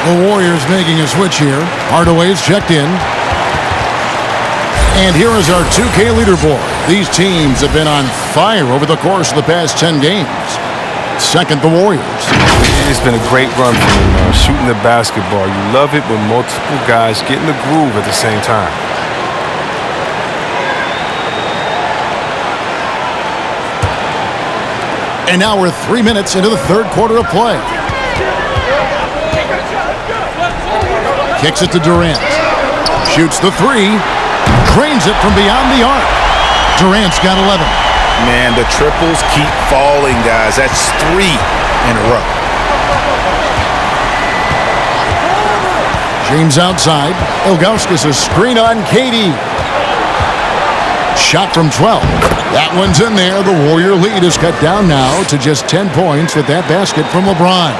A: The Warriors making a switch here. Hardaway's checked in. And here is our 2K leaderboard. These teams have been on fire over the course of the past 10 games. Second, the Warriors.
C: It's been a great run for him, shooting the basketball. You love it when multiple guys get in the groove at the same time.
A: And now we're 3 minutes into the third quarter of play. Kicks it to Durant. Shoots the three. Drains it from beyond the arc. Durant's got 11.
B: Man, the triples keep falling, guys. That's 3 in a row.
A: James outside. Ilgauskas a screen on Katie. Shot from 12. That one's in there. The Warrior lead is cut down now to just 10 points with that basket from LeBron.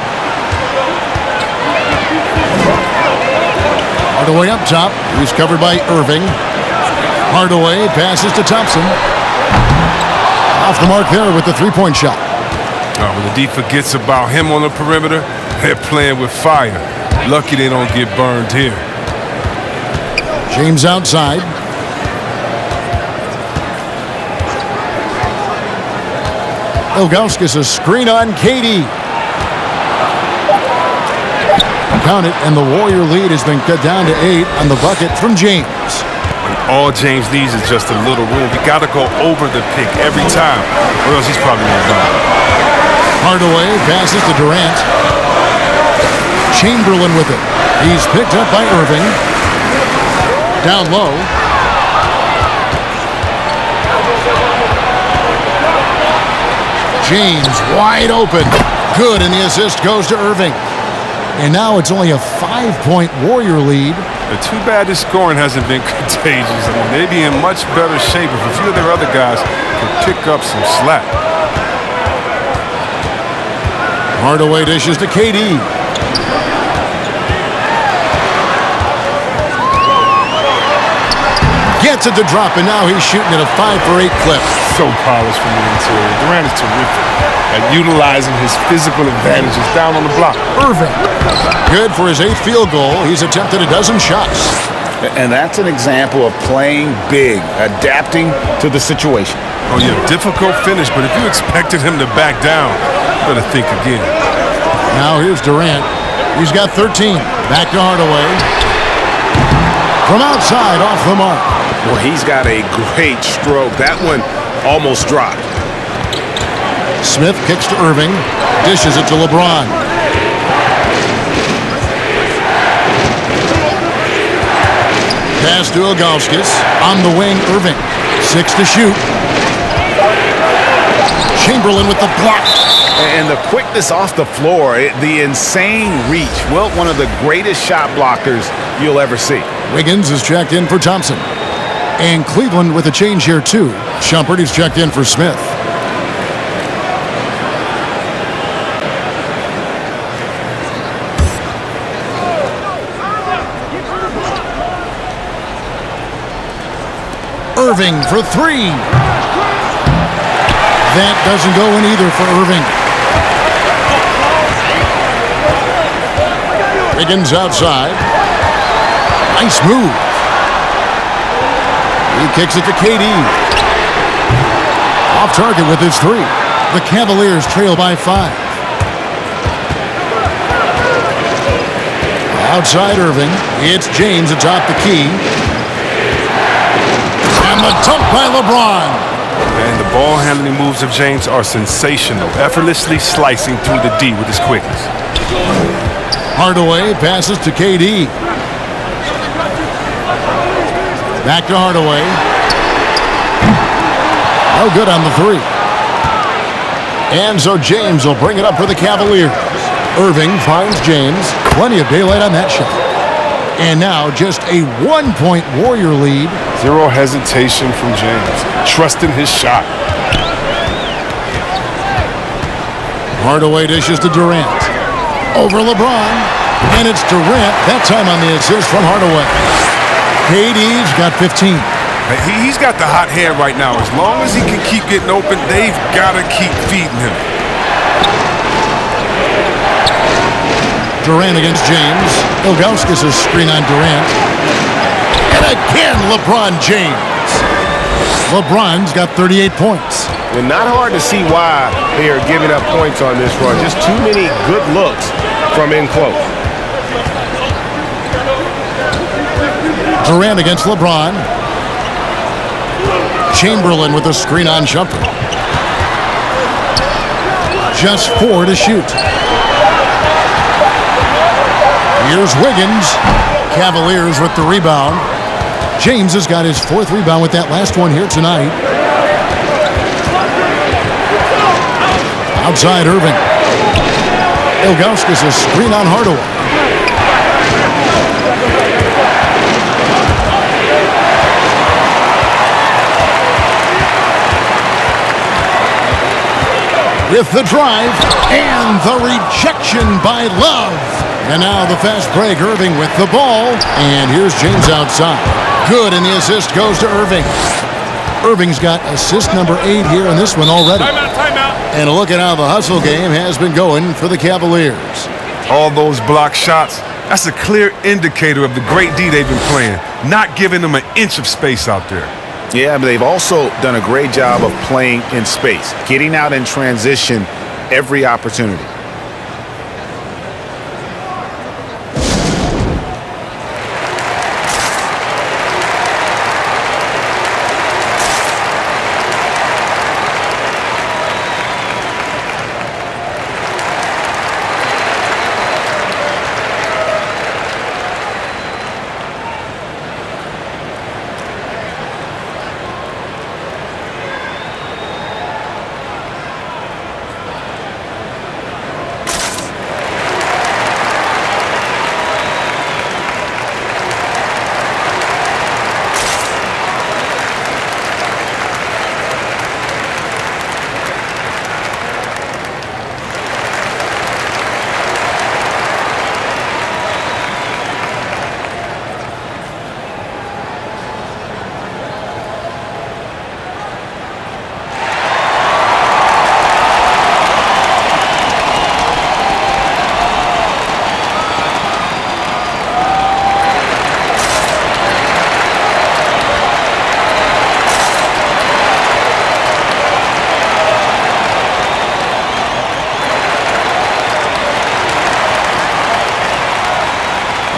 A: Hardaway up top. He's covered by Irving. Hardaway passes to Thompson. Off the mark there with the three-point shot.
C: When the D forgets about him on the perimeter, they're playing with fire. Lucky they don't get burned here.
A: James outside. Ilgauskas a screen on Katie. Count it, and the Warrior lead has been cut down to 8 on the bucket from James.
C: All James needs is just a little room. You got to go over the pick every time, or else he's probably not done.
A: Hardaway passes to Durant. Chamberlain with it. He's picked up by Irving. Down low. James wide open. Good, and the assist goes to Irving. And now it's only a 5-point Warrior lead.
C: Too bad this scoring hasn't been contagious. I mean, they'd be in much better shape if a few of their other guys could pick up some slack.
A: Hardaway dishes to KD. Gets it to drop, and now he's shooting at a 5-for-8 clip.
E: So polished from the interior. Durant is terrific at utilizing his physical advantages down on the block.
A: Irving. Good for his 8th field goal. He's attempted a dozen shots.
B: And that's an example of playing big, adapting to the situation.
C: Oh, yeah, difficult finish, but if you expected him to back down, better think again.
A: Now here's Durant. He's got 13. Back to Hardaway. From outside, off the mark.
B: Well, he's got a great stroke. That one almost dropped.
A: Smith kicks to Irving. Dishes it to LeBron. Pass to Ilgauskas. On the wing, Irving. 6 to shoot. Chamberlain with the block.
B: And the quickness off the floor, the insane reach. Well, one of the greatest shot blockers you'll ever see.
A: Wiggins is checked in for Thompson. And Cleveland with a change here, too. Shumpert is checked in for Smith. Irving for 3. That doesn't go in either for Irving. Wiggins outside. Nice move. He kicks it to KD. Off target with his 3. The Cavaliers trail by 5. Outside Irving. It's James atop the key. And the dunk by LeBron.
C: And the ball handling moves of James are sensational, effortlessly slicing through the D with his quickness.
A: Hardaway passes to KD. Back to Hardaway. No good on the 3. And so James will bring it up for the Cavaliers. Irving finds James. Plenty of daylight on that shot. And now just a 1-point Warrior lead.
C: Zero hesitation from James. Trusting his shot.
A: Hardaway dishes to Durant. Over LeBron. And it's Durant, that time on the assist from Hardaway. KD's got 15.
C: He's got the hot hand right now. As long as he can keep getting open, they've got to keep feeding him.
A: Durant against James. Ilgauskas is screen on Durant. And again, LeBron James. LeBron's got 38 points.
E: And not hard to see why they are giving up points on this run. Just too many good looks from in close.
A: Durant against LeBron. Chamberlain with a screen-on jumper. Just 4 to shoot. Here's Wiggins. Cavaliers with the rebound. James has got his 4th rebound with that last one here tonight. Outside Irving. Ilgauskas a screen on Hardaway. With the drive and the rejection by Love. And now the fast break, Irving with the ball. And here's James outside. Good, and the assist goes to Irving. Irving's got assist number 8 here in this one already.
C: Timeout.
A: And look at how the hustle game has been going for the Cavaliers.
C: All those block shots, that's a clear indicator of the great D they've been playing, not giving them an inch of space out there.
B: Yeah, but they've also done a great job of playing in space, getting out in transition every opportunity.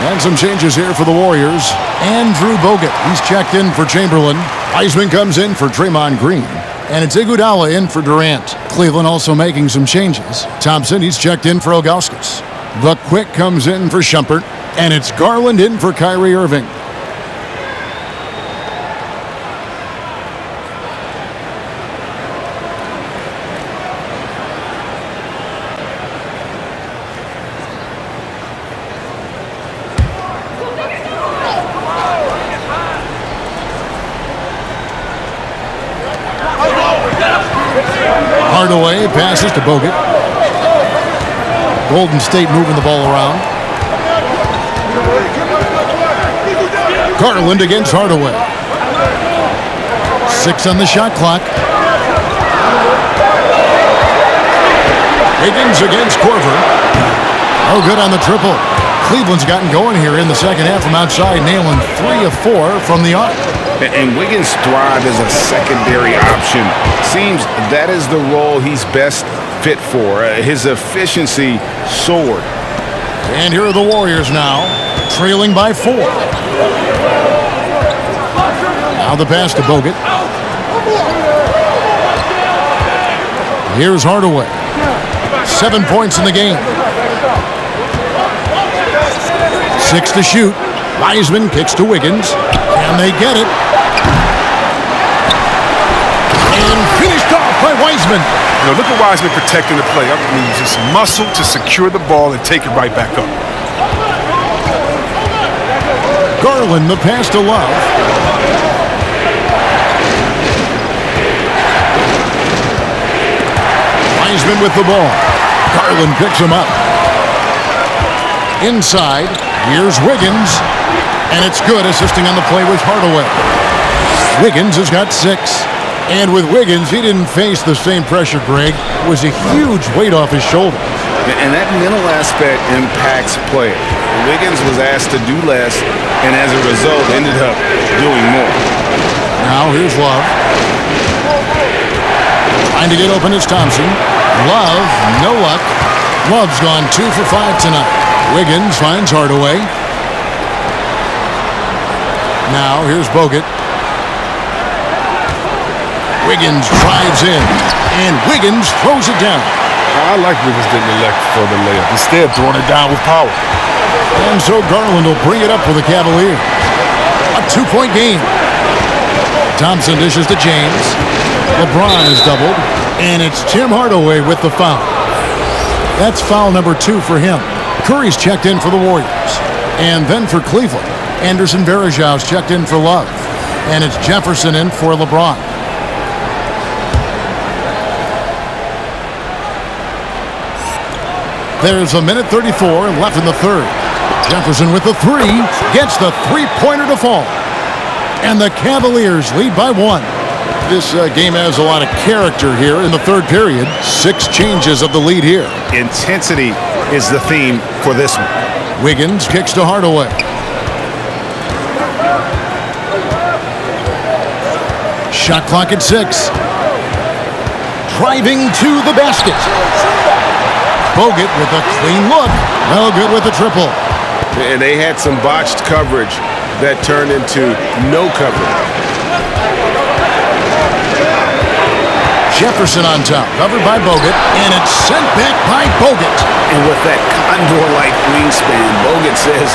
A: And some changes here for the Warriors. Andrew Bogut, he's checked in for Chamberlain. Wiseman comes in for Draymond Green. And it's Iguodala in for Durant. Cleveland also making some changes. Thompson, he's checked in for Ilgauskas. The Quick comes in for Shumpert. And it's Garland in for Kyrie Irving. Hardaway passes to Bogut. Golden State moving the ball around. Garland against Hardaway. 6 on the shot clock. Higgins against Korver. Oh, good on the triple. Cleveland's gotten going here in the second half from outside, nailing 3 of 4 from the arc.
B: And Wiggins thrive as a secondary option. Seems that is the role he's best fit for. His efficiency soared.
A: And here are the Warriors now, trailing by 4. Now the pass to Bogut. Here's Hardaway. 7 points in the game. 6 to shoot. Wiseman kicks to Wiggins. Can they get it? And finished off by Wiseman.
C: You know, look at Wiseman protecting the play. I mean, just muscle to secure the ball and take it right back up.
A: Garland, the pass to Love. Wiseman with the ball. Garland picks him up. Inside, here's Wiggins. And it's good, assisting on the play with Hardaway. Wiggins has got 6. And with Wiggins, he didn't face the same pressure, Greg. It was a huge weight off his shoulders.
B: And that mental aspect impacts play. Wiggins was asked to do less, and as a result, ended up doing more.
A: Now here's Love. Trying to get open is Thompson. Love, no luck. Love's gone 2 for 5 tonight. Wiggins finds Hardaway. Now here's Bogut. Wiggins drives in, and Wiggins throws it down.
C: I like Wiggins didn't elect for the layup. Instead, throwing it down with power.
A: And so Garland will bring it up for the Cavaliers. A 2-point game. Thompson dishes to James. LeBron is doubled, and it's Tim Hardaway with the foul. That's foul number 2 for him. Curry's checked in for the Warriors. And then for Cleveland, Anderson Varejau's checked in for Love. And it's Jefferson in for LeBron. There's a minute 34 left in the third. Jefferson with the 3, gets the three-pointer to fall. And the Cavaliers lead by 1. This game has a lot of character here in the third period. 6 changes of the lead here.
B: Intensity is the theme for this one.
A: Wiggins kicks to Hardaway. Shot clock at 6. Driving to the basket. Bogut with a clean look. No good with the triple.
E: And they had some botched coverage that turned into no coverage.
A: Jefferson on top, covered by Bogut, and it's sent back by Bogut.
B: And with that condor-like wingspan, Bogut says,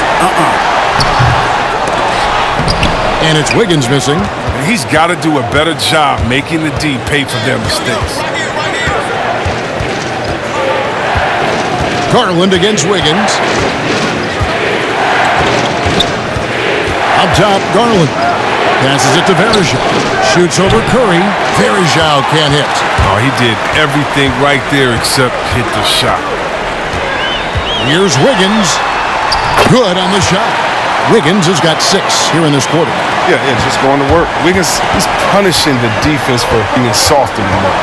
A: And it's Wiggins missing.
C: He's got to do a better job making the D pay for their mistakes.
A: Garland against Wiggins. Up top, Garland. Passes it to Varejau. Shoots over Curry. Varejau can't hit.
C: Oh, he did everything right there except hit the shot.
A: Here's Wiggins. Good on the shot. Wiggins has got 6 here in this quarter.
C: Yeah, just going to work. Wiggins, he's punishing the defense for being soft anymore.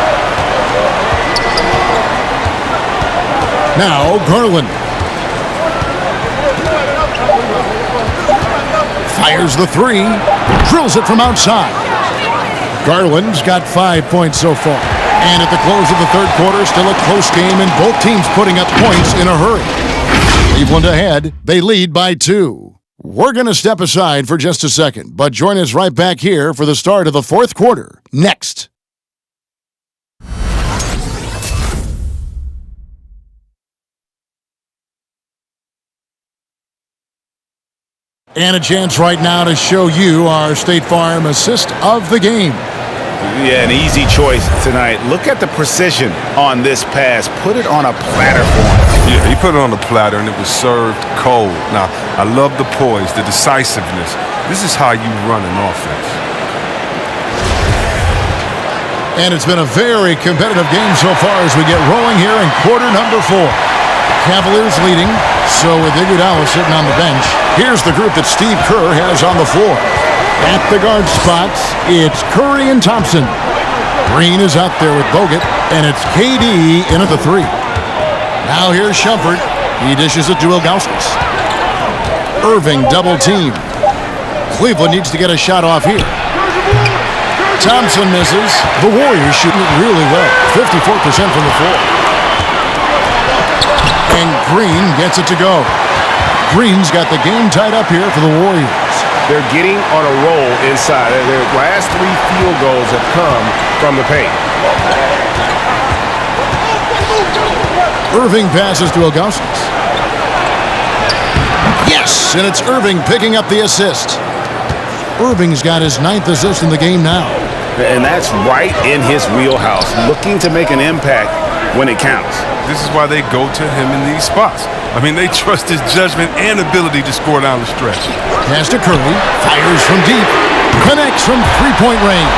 A: Now, Garland. Fires the 3. Drills it from outside. Garland's got 5 points so far. And at the close of the third quarter, still a close game, and both teams putting up points in a hurry. Cleveland ahead. They lead by 2. We're going to step aside for just a second, but join us right back here for the start of the fourth quarter. Next. And a chance right now to show you our State Farm assist of the game.
B: Yeah, an easy choice tonight. Look at the precision on this pass. Put it on a platter for him.
C: Yeah, he put it on the platter and it was served cold. Now, I love the poise, the decisiveness. This is how you run an offense.
A: And it's been a very competitive game so far as we get rolling here in quarter number 4. Cavaliers leading, so with Iguodala sitting on the bench, here's the group that Steve Kerr has on the floor. At the guard spots, it's Curry and Thompson. Green is out there with Bogut, and it's KD in at the 3. Now here's Shumpert. He dishes it to Ilgauskas. Irving double team. Cleveland needs to get a shot off here. Thompson misses. The Warriors shooting it really well, 54% from the floor. And Green gets it to go. Green's got the game tied up here for the Warriors.
E: They're getting on a roll inside. Their last 3 field goals have come from the paint.
A: Irving passes to Ilgauskas. Yes, and it's Irving picking up the assist. Irving's got his 9th assist in the game now.
B: And that's right in his wheelhouse, looking to make an impact when it counts.
C: This is why they go to him in these spots. I mean, they trust his judgment and ability to score down the stretch.
A: Pass to Curry, fires from deep, connects from three-point range.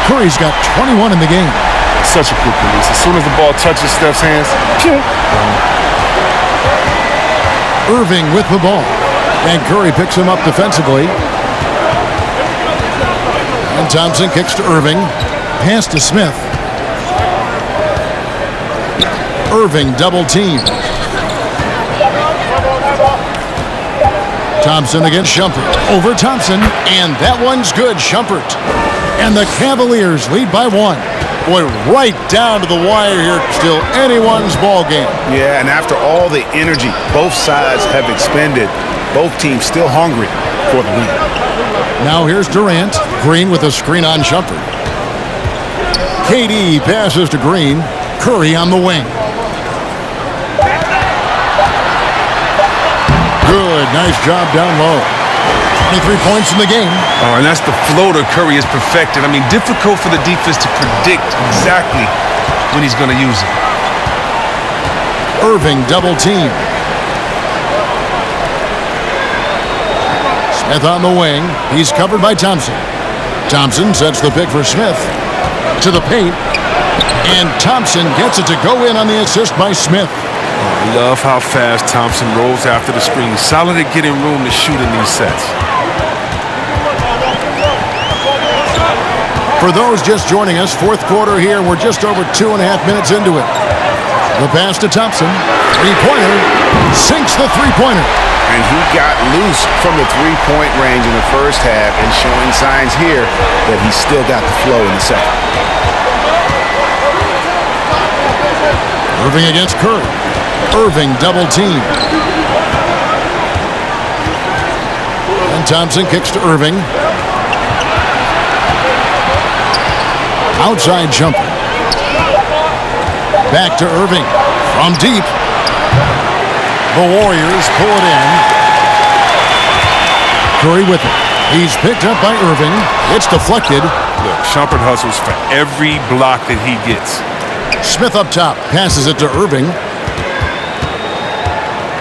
A: Curry's got 21 in the game.
C: Such a quick release. As soon as the ball touches Steph's hands,
A: Irving with the ball. And Curry picks him up defensively. And Thompson kicks to Irving. Pass to Smith. Irving double team. Thompson against Shumpert. Over Thompson. And that one's good, Shumpert. And the Cavaliers lead by 1. Boy, right down to the wire here. Still anyone's ball game.
B: Yeah, and after all the energy both sides have expended, both teams still hungry for the win.
A: Now here's Durant. Green with a screen on Shumpert. KD passes to Green. Curry on the wing. Good, nice job down low. 23 points in the game.
C: Oh, and that's the floater Curry has perfected. I mean, difficult for the defense to predict exactly when he's going to use it.
A: Irving double team. Smith on the wing. He's covered by Thompson. Thompson sets the pick for Smith. To the paint. And Thompson gets it to go in on the assist by Smith.
C: I love how fast Thompson rolls after the screen. Solid at getting room to shoot in these sets.
A: For those just joining us, fourth quarter here. We're just over 2.5 minutes into it. The pass to Thompson. Three-pointer. Sinks the three-pointer.
B: And he got loose from the three-point range in the first half and showing signs here that he's still got the flow in the second.
A: Irving against Curry. Irving double team. And Thompson kicks to Irving. Outside jumper. Back to Irving. From deep. The Warriors pull it in. Curry with it. He's picked up by Irving. It's deflected.
C: Look, Shumpert hustles for every block that he gets.
A: Smith up top. Passes it to Irving.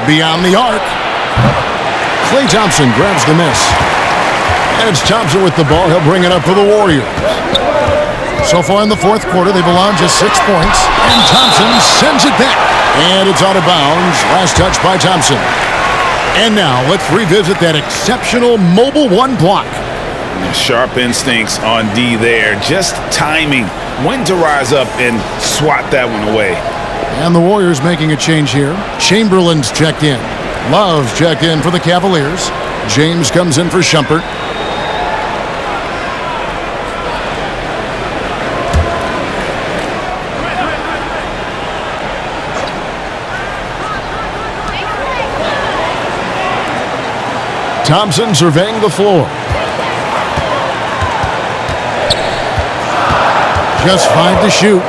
A: Beyond the arc. Klay Thompson grabs the miss. And it's Thompson with the ball. He'll bring it up for the Warriors. So far in the fourth quarter, they've allowed just 6 points. And Thompson sends it back. And it's out of bounds. Last touch by Thompson. And now let's revisit that exceptional mobile one block.
B: Sharp instincts on D there. Just timing when to rise up and swat that one away.
A: And the Warriors making a change here. Chamberlain's checked in. Love's checked in for the Cavaliers. James comes in for Shumpert. Thompson surveying the floor. Just 5 to shoot.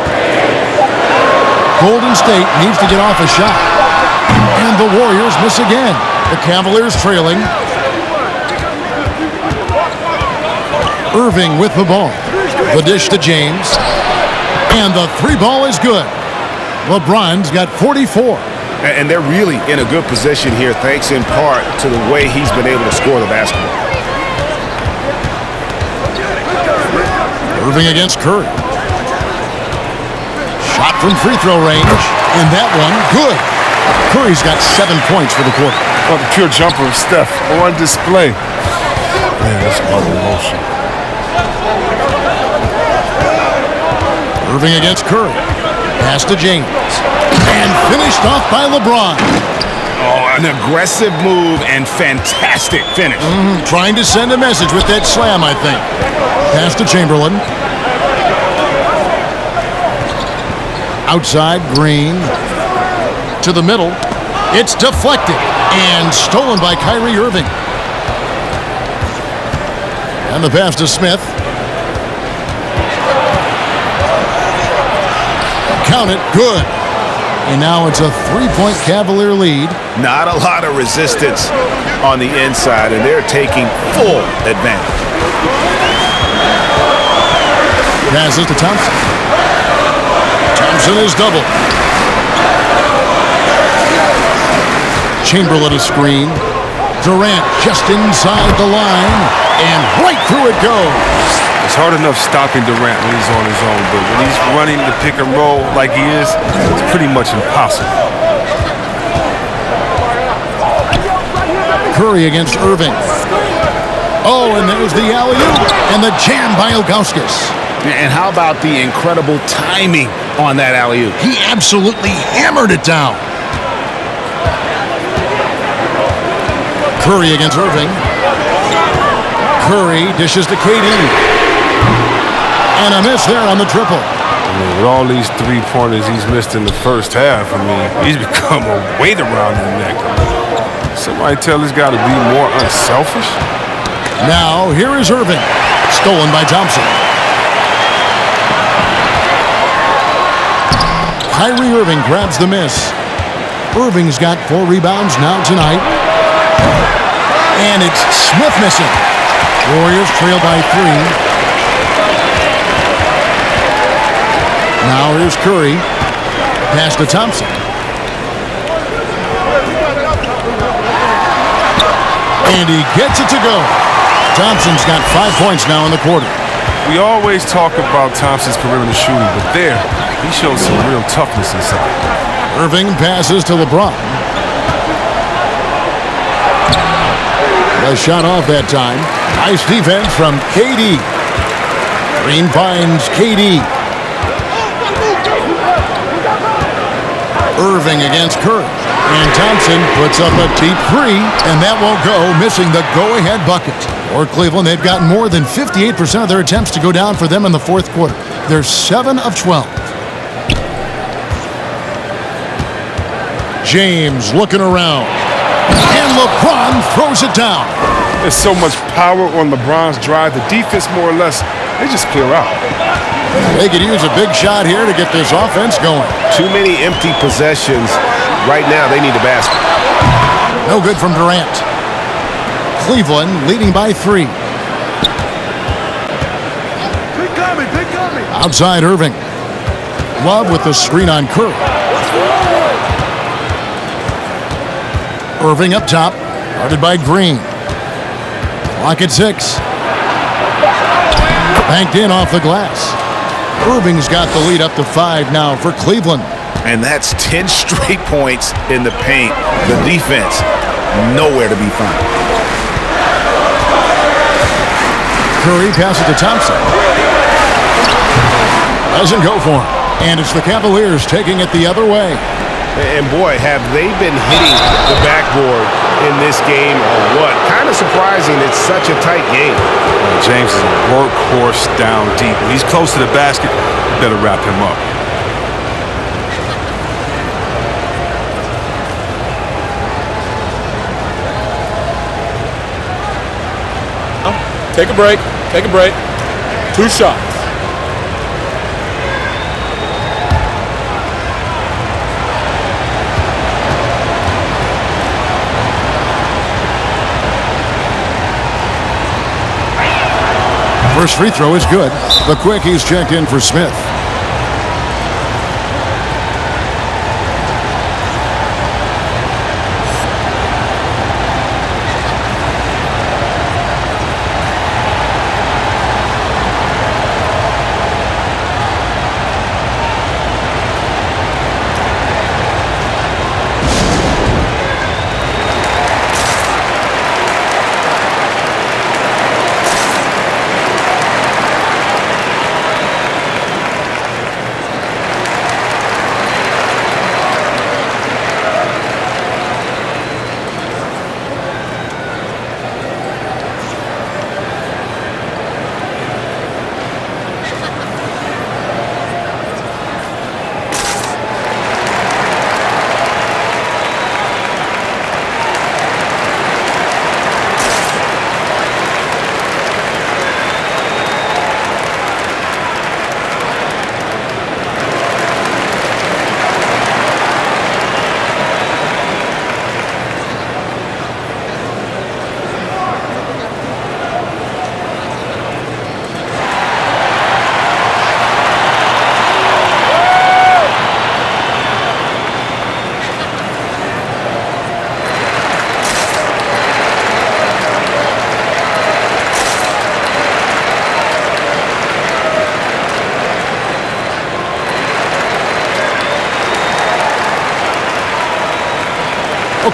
A: Golden State needs to get off a shot. And the Warriors miss again. The Cavaliers trailing. Irving with the ball. The dish to James. And the three ball is good. LeBron's got 44.
B: And they're really in a good position here, thanks in part to the way he's been able to score the basketball.
A: Irving against Curry. Shot from free throw range. And that one, good. Curry's got 7 points for the quarter.
C: Oh, the pure jumper of Steph on display. Man, that's all emotion.
A: Irving against Curry. Pass to James. And finished off by LeBron.
B: Oh, an aggressive move and fantastic finish.
A: Trying to send a message with that slam, I think. Pass to Chamberlain. Outside, Green. To the middle. It's deflected and stolen by Kyrie Irving. And the pass to Smith. Count it, good. And now it's a 3-point Cavalier lead.
B: Not a lot of resistance on the inside, and they're taking full advantage.
A: Passes to Thompson. Thompson is doubled. Chamberlain a screen. Durant just inside the line, and right through it goes.
C: It's hard enough stopping Durant when he's on his own, but when he's running the pick and roll like he is, it's pretty much impossible.
A: Curry against Irving. Oh, and there's the alley-oop, and the jam by Ilgauskas.
B: And how about the incredible timing on that alley-oop?
A: He absolutely hammered it down. Curry against Irving. Curry dishes to KD. And a miss there on the triple.
C: With all these three-pointers he's missed in the first half, he's become a weight around the neck. Somebody tell this guy to be more unselfish.
A: Now, here is Irving. Stolen by Thompson. Kyrie Irving grabs the miss. Irving's got 4 rebounds now tonight. And it's Smith missing. Warriors trail by 3. Now here's Curry. Pass to Thompson. And he gets it to go. Thompson's got 5 points now in the quarter.
C: We always talk about Thompson's perimeter shooting, but there, he shows some real toughness inside.
A: Irving passes to LeBron. A shot off that time. Nice defense from KD. Green finds KD. Irving against Curry. And Thompson puts up a deep 3, and that won't go, missing the go-ahead bucket. For Cleveland, they've gotten more than 58% of their attempts to go down for them in the fourth quarter. They're 7 of 12. James looking around. And LeBron throws it down.
C: There's so much power on LeBron's drive. The defense, more or less, they just clear out.
A: They could use a big shot here to get this offense going.
E: Too many empty possessions. Right now, they need a basket.
A: No good from Durant. Cleveland leading by 3. Outside Irving. Love with the screen on Curry. Irving up top. Guarded by Green. Clock at 6. Banked in off the glass. Irving's got the lead up to 5 now for Cleveland.
B: And that's 10 straight points in the paint. The defense, nowhere to be found.
A: Curry passes to Thompson. Doesn't go for him. And it's the Cavaliers taking it the other way.
E: And boy, have they been hitting the backboard in this game or what? Kind of surprising it's such a tight game.
C: James is a workhorse down deep. When he's close to the basket, you better wrap him up.
G: Take a break. Take a break. 2 shots.
A: First free throw is good. The quickies checked in for Smith.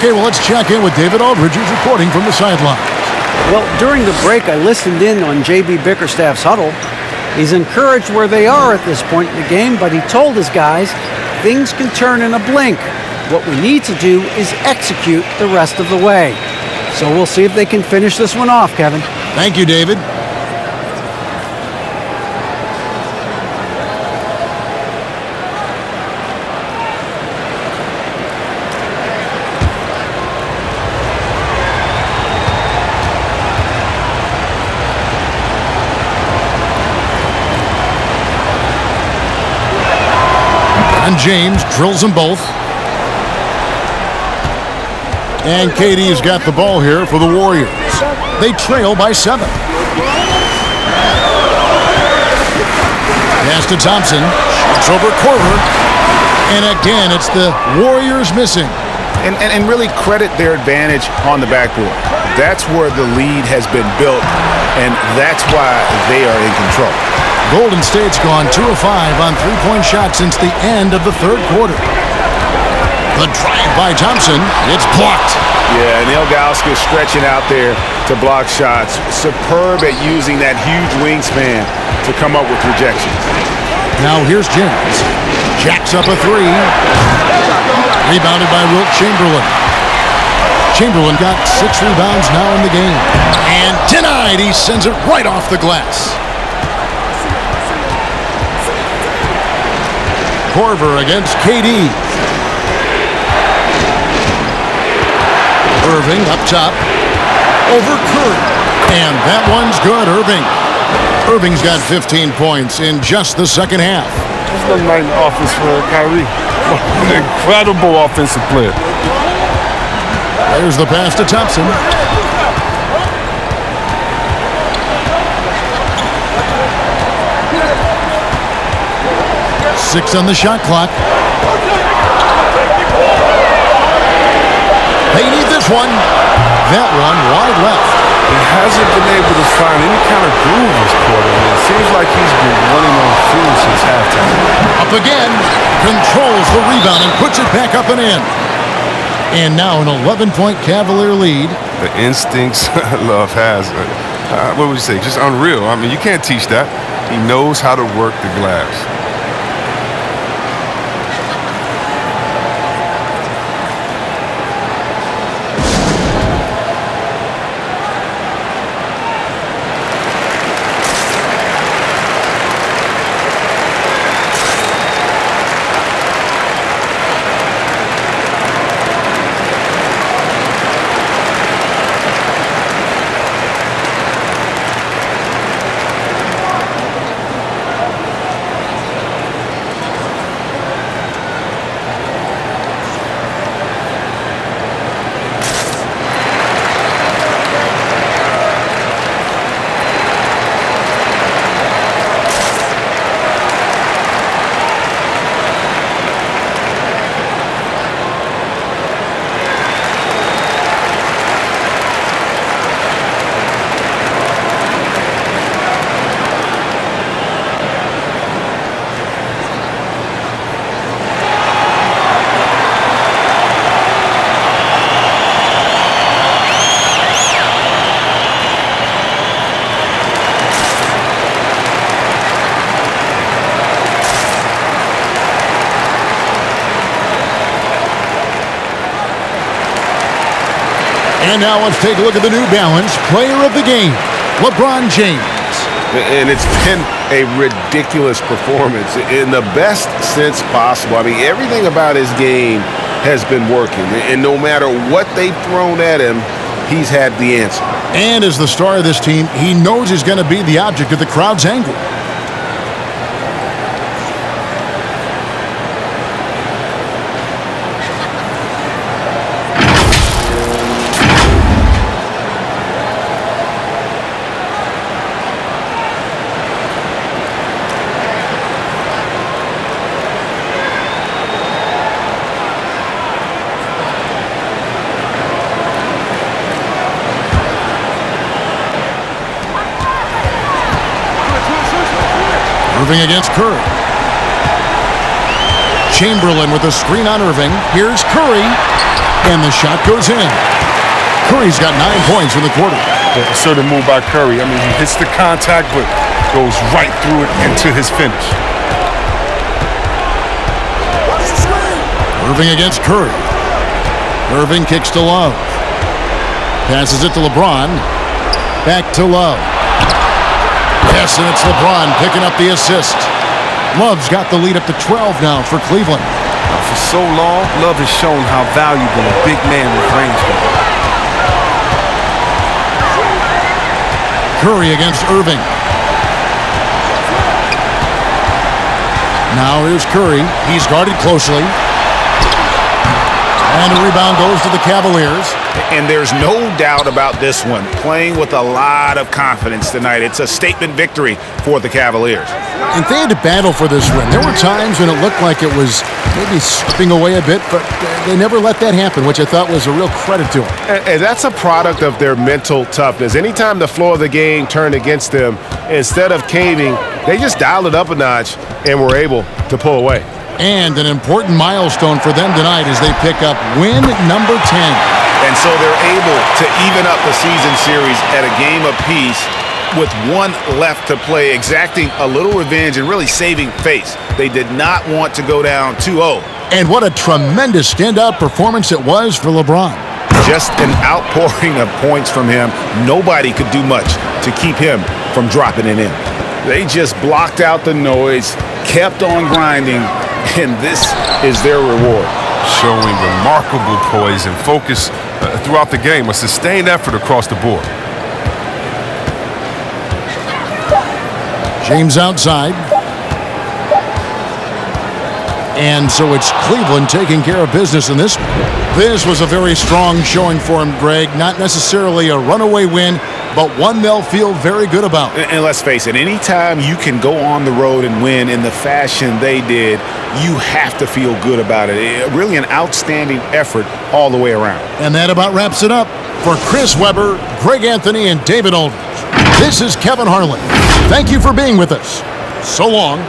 A: Okay, well, let's check in with David Aldridge, who's reporting from the sidelines.
D: Well, during the break, I listened in on J.B. Bickerstaff's huddle. He's encouraged where they are at this point in the game, but he told his guys things can turn in a blink. What we need to do is execute the rest of the way. So we'll see if they can finish this one off, Kevin.
A: Thank you, David. And James drills them both. And KD's got the ball here for the Warriors. They trail by 7. Pass to Thompson. Shoots over Korver. And again, it's the Warriors missing.
B: And really credit their advantage on the backboard. That's where the lead has been built, and that's why they are in control.
A: Golden State's gone 2 of 5 on three-point shots since the end of the third quarter. The drive by Thompson. It's blocked.
B: Yeah, and Ilgauskas stretching out there to block shots. Superb at using that huge wingspan to come up with rejections.
A: Now here's James. Jacks up a 3. Rebounded by Wilt Chamberlain. Chamberlain got 6 rebounds now in the game. And denied. He sends it right off the glass. Korver against KD. Irving up top. Over Curry. And that one's good, Irving. Irving's got 15 points in just the second half.
C: It's another night in offense for Kyrie. An incredible offensive player.
A: There's the pass to Thompson. 6 on the shot clock. They need this one. That one wide left.
C: He hasn't been able to find any kind of groove this quarter. It seems like he's been running on fumes since halftime.
A: Up again. Controls the rebound and puts it back up and in. And now an 11-point Cavalier lead.
C: The instincts Love has, what would you say, just unreal. I mean, you can't teach that. He knows how to work the glass.
A: And now let's take a look at the New Balance player of the game, LeBron James.
E: And it's been a ridiculous performance in the best sense possible. I mean, everything about his game has been working. And no matter what they've thrown at him, he's had the answer.
A: And as the star of this team, he knows he's going to be the object of the crowd's anger. Irving against Curry. Chamberlain with a screen on Irving. Here's Curry. And the shot goes in. Curry's got 9 points in the quarter.
C: The assertive move by Curry. I mean, he hits the contact, but goes right through it into his finish.
A: Irving against Curry. Irving kicks to Love. Passes it to LeBron. Back to Love. Yes, and it's LeBron picking up the assist. Love's got the lead up to 12 now for Cleveland.
C: For so long, Love has shown how valuable a big man with range can be.
A: Curry against Irving. Now here's Curry. He's guarded closely. And the rebound goes to the Cavaliers.
B: And there's no doubt about this one. Playing with a lot of confidence tonight. It's a statement victory for the Cavaliers.
A: And they had to battle for this win. There were times when it looked like it was maybe slipping away a bit, but they never let that happen, which I thought was a real credit to them.
E: And that's a product of their mental toughness. Anytime the floor of the game turned against them, instead of caving, they just dialed it up a notch and were able to pull away.
A: And an important milestone for them tonight as they pick up win number 10.
B: And so they're able to even up the season series at a game apiece with one left to play, exacting a little revenge and really saving face. They did not want to go down 2-0.
A: And what a tremendous standout performance it was for LeBron.
B: Just an outpouring of points from him. Nobody could do much to keep him from dropping it in. They just blocked out the noise, kept on grinding, and this is their reward.
C: Showing remarkable poise and focus throughout the game, a sustained effort across the board.
A: James outside. And so it's Cleveland taking care of business in this one. This was a very strong showing for him, Greg. Not necessarily a runaway win, but one they'll feel very good about.
B: And let's face it, anytime you can go on the road and win in the fashion they did, you have to feel good about it. Really an outstanding effort all the way around.
A: And that about wraps it up. For Chris Webber, Greg Anthony, and David Aldridge, this is Kevin Harlan. Thank you for being with us. So long.